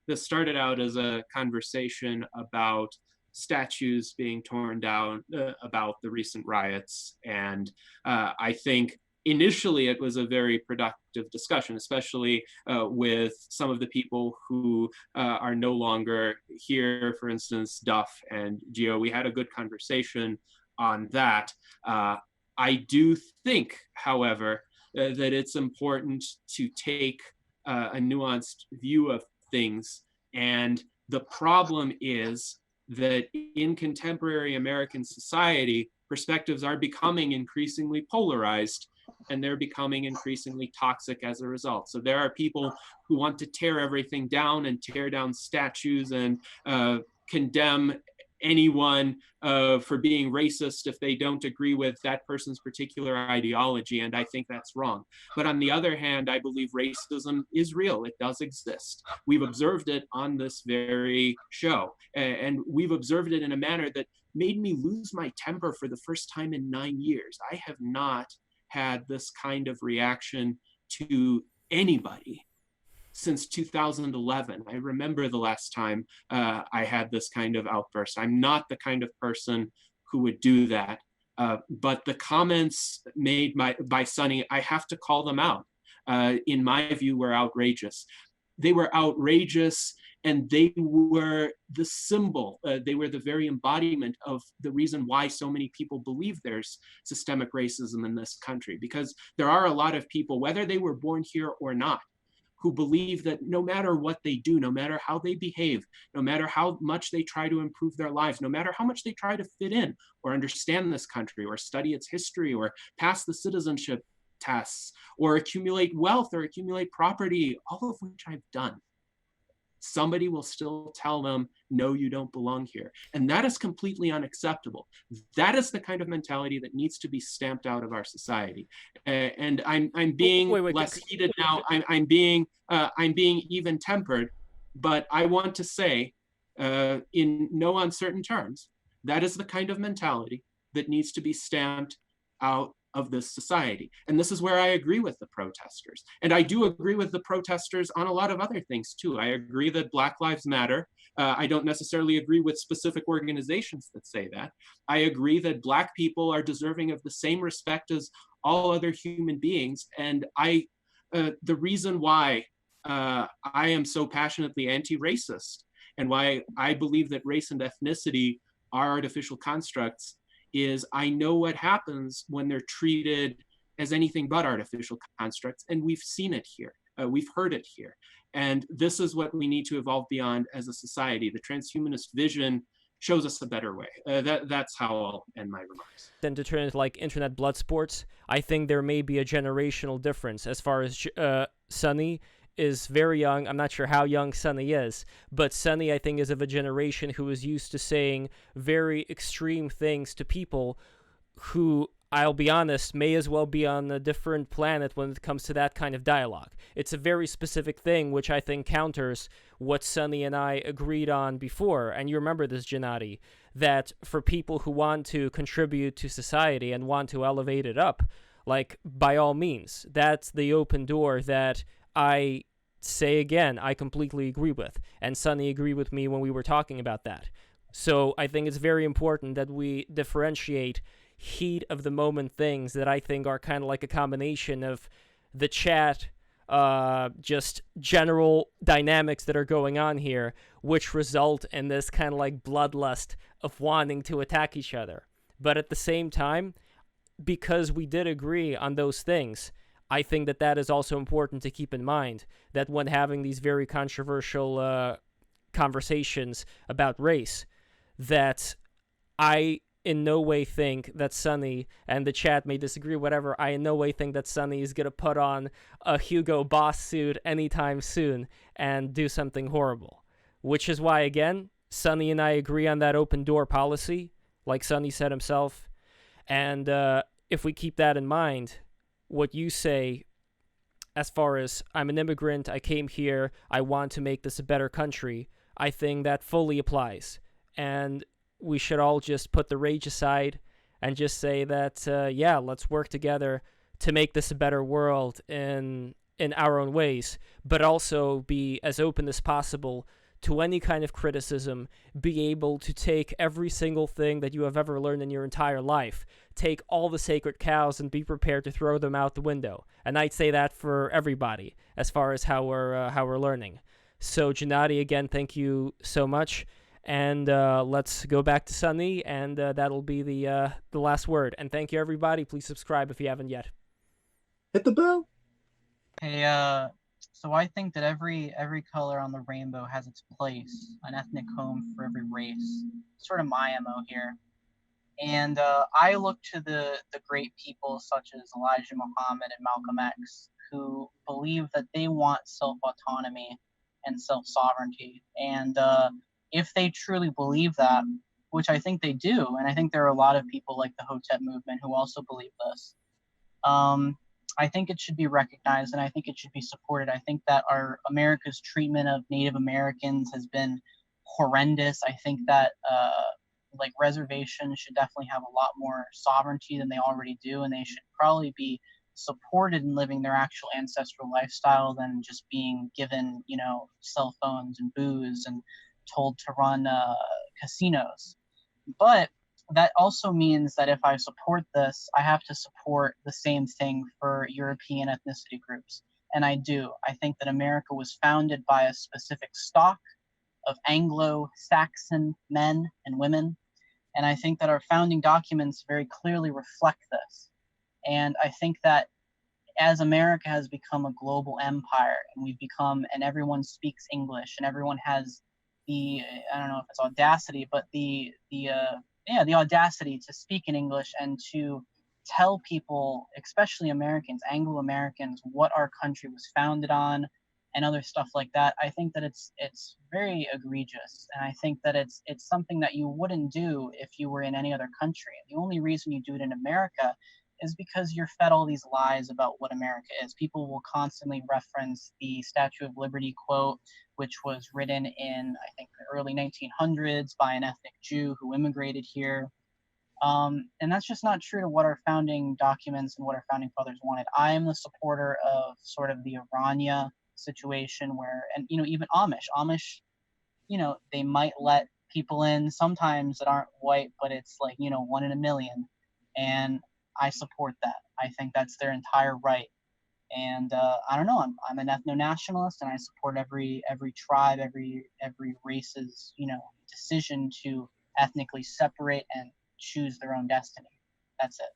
This started out as a conversation about statues being torn down, about the recent riots. And I think initially it was a very productive discussion, especially with some of the people who are no longer here, for instance, Duff and Gio. We had a good conversation on that. I do think, however, that it's important to take a nuanced view of things. And the problem is that in contemporary American society, perspectives are becoming increasingly polarized, and they're becoming increasingly toxic as a result. So there are people who want to tear everything down and tear down statues and condemn anyone for being racist if they don't agree with that person's particular ideology, and I think that's wrong. But on the other hand, I believe racism is real. It does exist. We've observed it on this very show, and we've observed it in a manner that made me lose my temper for the first time in 9 years. I have not had this kind of reaction to anybody since 2011. I remember the last time I had this kind of outburst. I'm not the kind of person who would do that. But the comments made by Sunny, I have to call them out. In my view, were outrageous. They were outrageous, and they were the symbol. They were the very embodiment of the reason why so many people believe there's systemic racism in this country. Because there are a lot of people, whether they were born here or not, who believe that no matter what they do, no matter how they behave, no matter how much they try to improve their lives, no matter how much they try to fit in or understand this country or study its history or pass the citizenship tests or accumulate wealth or accumulate property, all of which I've done, somebody will still tell them, no, you don't belong here. And that is completely unacceptable. That is the kind of mentality that needs to be stamped out of our society. And I'm being less heated now. I'm being even tempered, but I want to say in no uncertain terms, that is the kind of mentality that needs to be stamped out of this society. And this is where I agree with the protesters. And I do agree with the protesters on a lot of other things too. I agree that Black Lives Matter. I don't necessarily agree with specific organizations that say that. I agree that Black people are deserving of the same respect as all other human beings. And the reason why I am so passionately anti-racist and why I believe that race and ethnicity are artificial constructs is I know what happens when they're treated as anything but artificial constructs, and we've seen it here. We've heard it here. And this is what we need to evolve beyond as a society. The transhumanist vision shows us a better way. That's how I'll end my remarks. Then to turn into like internet blood sports, I think there may be a generational difference as far as Sunny is very young. I'm not sure how young Sunny is, but Sunny, I think, is of a generation who is used to saying very extreme things to people who, I'll be honest, may as well be on a different planet when it comes to that kind of dialogue. It's a very specific thing, which I think counters what Sunny and I agreed on before. And you remember this, Gennady, that for people who want to contribute to society and want to elevate it up, like, by all means, that's the open door that I say again, I completely agree with. And Sunny agreed with me when we were talking about that. So I think it's very important that we differentiate heat of the moment things that I think are kind of like a combination of the chat, just general dynamics that are going on here, which result in this kind of like bloodlust of wanting to attack each other. But at the same time, because we did agree on those things, I think that that is also important to keep in mind, that when having these very controversial conversations about race, that I in no way think that Sunny, and the chat may disagree, whatever, I in no way think that Sunny is going to put on a Hugo Boss suit anytime soon and do something horrible. Which is why, again, Sunny and I agree on that open door policy, like Sunny said himself. And if we keep that in mind, what you say as far as I'm an immigrant, I came here, I want to make this a better country, I think that fully applies. And we should all just put the rage aside and just say that, yeah, let's work together to make this a better world in our own ways, but also be as open as possible to any kind of criticism, be able to take every single thing that you have ever learned in your entire life, take all the sacred cows and be prepared to throw them out the window. And I'd say that for everybody as far as how we're learning. So Gennady, again, thank you so much. And let's go back to Sunny, and that'll be the last word. And thank you, everybody. Please subscribe if you haven't yet. Hit the bell. Hey, so I think that every color on the rainbow has its place, an ethnic home for every race. Sort of my MO here. And I look to the great people such as Elijah Muhammad and Malcolm X, who believe that they want self-autonomy and self-sovereignty. And if they truly believe that, which I think they do, and I think there are a lot of people like the Hotep movement who also believe this, I think it should be recognized, and I think it should be supported. I think that our America's treatment of Native Americans has been horrendous. I think that like reservations should definitely have a lot more sovereignty than they already do, and they should probably be supported in living their actual ancestral lifestyle than just being given, you know, cell phones and booze and told to run casinos. But that also means that if I support this, I have to support the same thing for European ethnicity groups. And I do. I think that America was founded by a specific stock of Anglo-Saxon men and women. And I think that our founding documents very clearly reflect this. And I think that as America has become a global empire, and we've become, and everyone speaks English, and everyone has the, I don't know if it's audacity, but the audacity to speak in English and to tell people, especially Americans, Anglo-Americans, what our country was founded on and other stuff like that. I think that it's very egregious, and I think that it's something that you wouldn't do if you were in any other country. The only reason you do it in America is because you're fed all these lies about what America is. People will constantly reference the Statue of Liberty quote, which was written in, I think, the early 1900s by an ethnic Jew who immigrated here. And that's just not true to what our founding documents and what our founding fathers wanted. I am the supporter of sort of the Irania situation where, and, you know, even Amish, you know, they might let people in sometimes that aren't white, but it's like, you know, 1 in a million. And I support that. I think that's their entire right. And I don't know, I'm an ethno-nationalist, and I support every tribe, every race's, you know, decision to ethnically separate and choose their own destiny. That's it.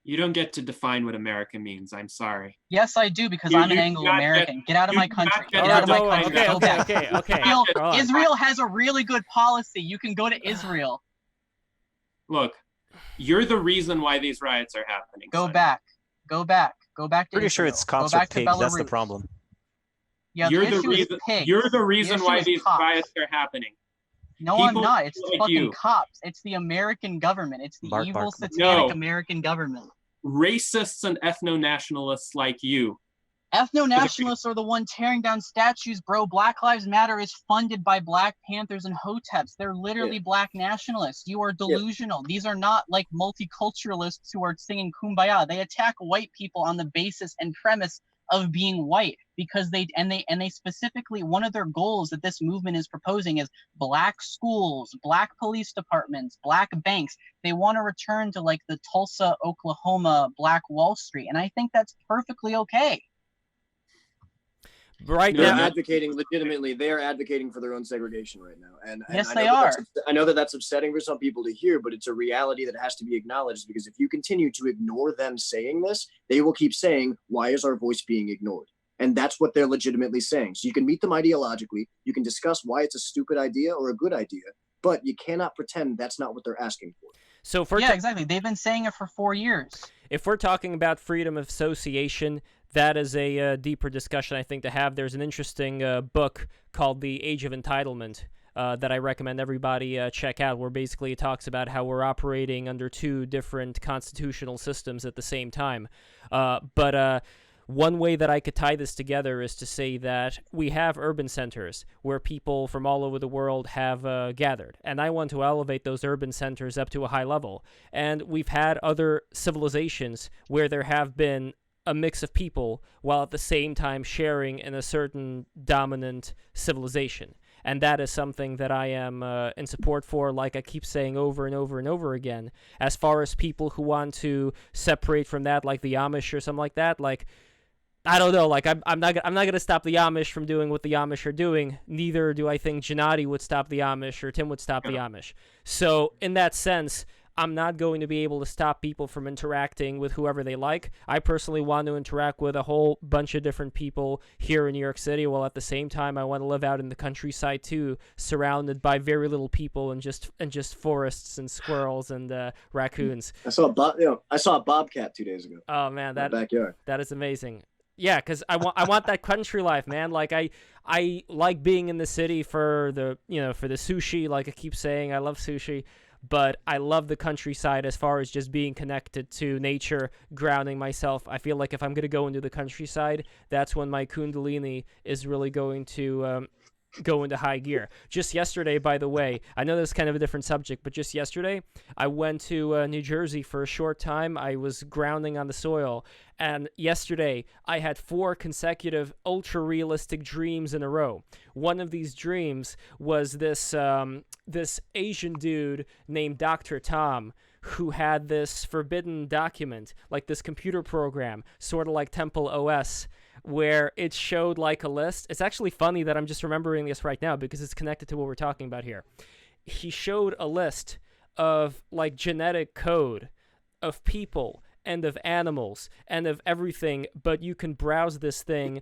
You don't get to define what America means. I'm sorry. Yes, I do, because I'm an Anglo-American. Get out of my country. Get out of my country. Okay. Israel has a really good policy. You can go to Israel. Look, you're the reason why these riots are happening. Go back to Pretty Israel. sure it's cops or pigs. That's the problem. Yeah, you're the reason why these riots are happening. No, I'm not. It's fucking cops. It's the American government. It's the evil, satanic American government. Racists and ethno-nationalists like you. Ethno-nationalists are the one tearing down statues, bro. Black Lives Matter is funded by Black Panthers and Hoteps. They're literally Black nationalists. You are delusional. These are not like multiculturalists who are singing Kumbaya. They attack white people on the basis and premise of being white, because they specifically, one of their goals that this movement is proposing is Black schools, Black police departments, Black banks. They want to return to like the Tulsa, Oklahoma, Black Wall Street, and I think that's perfectly okay. Right they're now, advocating legitimately. They are advocating for their own segregation right now, and yes, they are. I know that that's upsetting for some people to hear, but it's a reality that has to be acknowledged. Because if you continue to ignore them saying this, they will keep saying, "Why is our voice being ignored?" And that's what they're legitimately saying. So you can meet them ideologically, you can discuss why it's a stupid idea or a good idea, but you cannot pretend that's not what they're asking for. So exactly. They've been saying it for 4 years. If we're talking about freedom of association, that is a deeper discussion, I think, to have. There's an interesting book called The Age of Entitlement that I recommend everybody check out, where basically it talks about how we're operating under two different constitutional systems at the same time. But one way that I could tie this together is to say that we have urban centers where people from all over the world have gathered, and I want to elevate those urban centers up to a high level. And we've had other civilizations where there have been a mix of people while at the same time sharing in a certain dominant civilization. And that is something that I am in support for, like I keep saying over and over and over again. As far as people who want to separate from that, like the Amish or something like that, like, I don't know. Like I'm not gonna stop the Amish from doing what the Amish are doing. Neither do I think Gennady would stop the Amish or Tim would stop the Amish. So in that sense, I'm not going to be able to stop people from interacting with whoever they like. I personally want to interact with a whole bunch of different people here in New York City, while at the same time I want to live out in the countryside too, surrounded by very little people and just forests and squirrels and raccoons. I saw a bobcat 2 days ago. Oh man, in my backyard. That is amazing. Yeah, because I want that country life, man. Like I like being in the city for the sushi. Like I keep saying, I love sushi. But I love the countryside as far as just being connected to nature, grounding myself. I feel like if I'm going to go into the countryside, that's when my Kundalini is really going to go into high gear. Just yesterday, by the way, I know this is kind of a different subject, but just yesterday, I went to New Jersey for a short time. I was grounding on the soil. And yesterday, I had 4 consecutive ultra-realistic dreams in a row. One of these dreams was this Asian dude named Dr. Tom, who had this forbidden document, like this computer program, sort of like Temple OS, where it showed like a list. It's actually funny that I'm just remembering this right now because it's connected to what we're talking about here. He showed a list of like genetic code of people and of animals and of everything, but you can browse this thing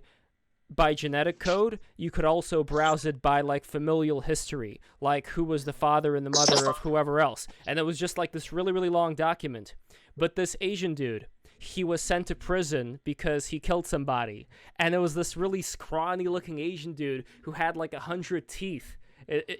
by genetic code. You could also browse it by like familial history, like who was the father and the mother of whoever else. And it was just like this really, really long document. But this Asian dude, he was sent to prison because he killed somebody. And it was this really scrawny looking Asian dude who had like 100 teeth.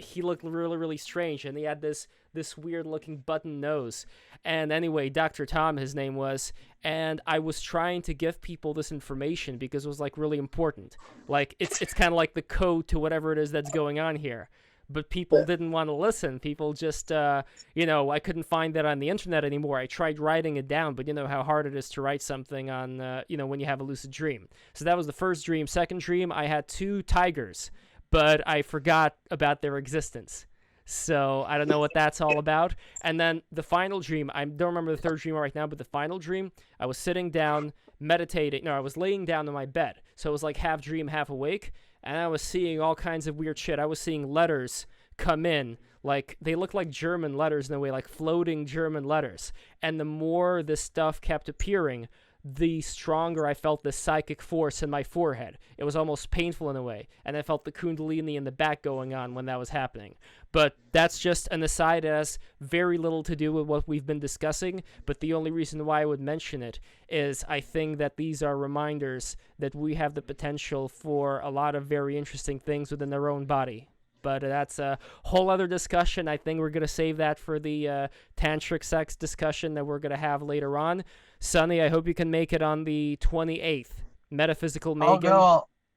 He looked really, really strange, and he had this weird looking button nose. And anyway, Dr. Tom, his name was, and I was trying to give people this information because it was like really important. Like it's kind of like the code to whatever it is that's going on here. But people didn't want to listen. People just, I couldn't find that on the internet anymore. I tried writing it down, but you know how hard it is to write something on, when you have a lucid dream. So that was the first dream. Second dream, I had 2 tigers, but I forgot about their existence. So I don't know what that's all about. And then the final dream, I don't remember the third dream right now, but the final dream, I was sitting down, meditating. No, I was laying down in my bed. So it was like half dream, half awake. And I was seeing all kinds of weird shit. I was seeing letters come in. Like, they look like German letters in a way, like floating German letters. And the more this stuff kept appearing, the stronger I felt the psychic force in my forehead. It was almost painful in a way. And I felt the kundalini in the back going on when that was happening. But that's just an aside. It has very little to do with what we've been discussing. But the only reason why I would mention it is I think that these are reminders that we have the potential for a lot of very interesting things within our own body. But that's a whole other discussion. I think we're going to save that for the tantric sex discussion that we're going to have later on. Sonny, I hope you can make it on the 28th. Metaphysical Megan.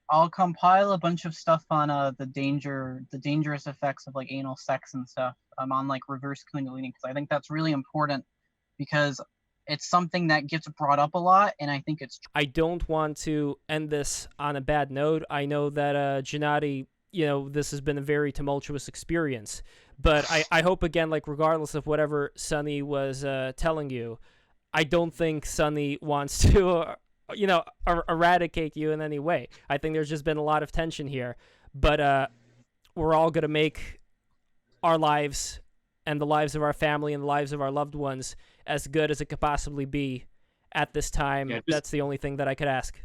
I'll compile a bunch of stuff on the dangerous effects of like anal sex and stuff. I'm on like reverse kundalini because I think that's really important because it's something that gets brought up a lot, and I think it's. I don't want to end this on a bad note. I know that Gennady, this has been a very tumultuous experience, but I hope again, like regardless of whatever Sonny was telling you, I don't think Sonny wants to, eradicate you in any way. I think there's just been a lot of tension here, but we're all going to make our lives and the lives of our family and the lives of our loved ones as good as it could possibly be at this time. Yeah, that's the only thing that I could ask.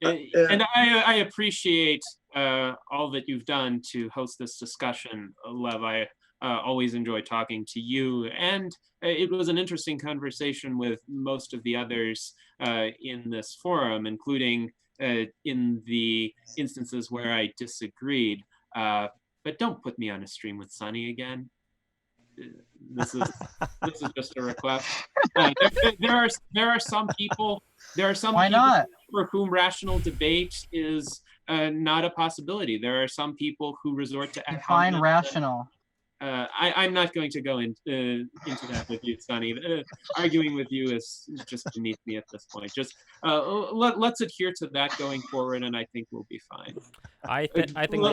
And I appreciate all that you've done to host this discussion, Lev. I always enjoy talking to you, and it was an interesting conversation with most of the others in this forum, including in the instances where I disagreed. But don't put me on a stream with Sonny again. This is just a request. There are some people. There are some Why people not? For whom rational debate is not a possibility. There are some people who resort to define rational. I'm not going to go into that with you, Sonny. Arguing with you is just beneath me at this point. Just let's adhere to that going forward, and I think we'll be fine. I think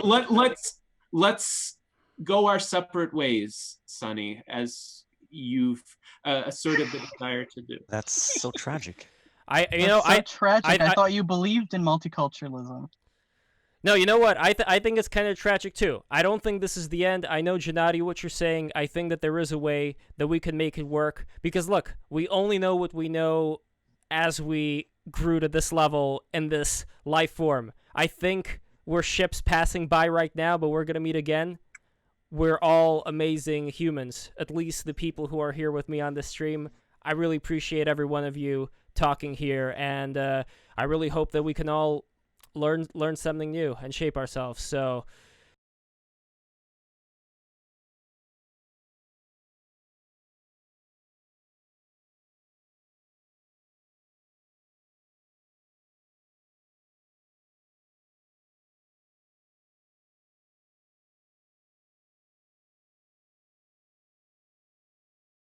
let's go our separate ways, Sonny, as you've asserted the desire to do. That's so tragic. Tragic. I thought you believed in multiculturalism. No, you know what? I think it's kind of tragic too. I don't think this is the end. I know, Gennady, what you're saying. I think that there is a way that we can make it work. Because look, we only know what we know as we grew to this level in this life form. I think we're ships passing by right now, but we're going to meet again. We're all amazing humans, at least the people who are here with me on this stream. I really appreciate every one of you talking here, and I really hope that we can all learn something new and shape ourselves. So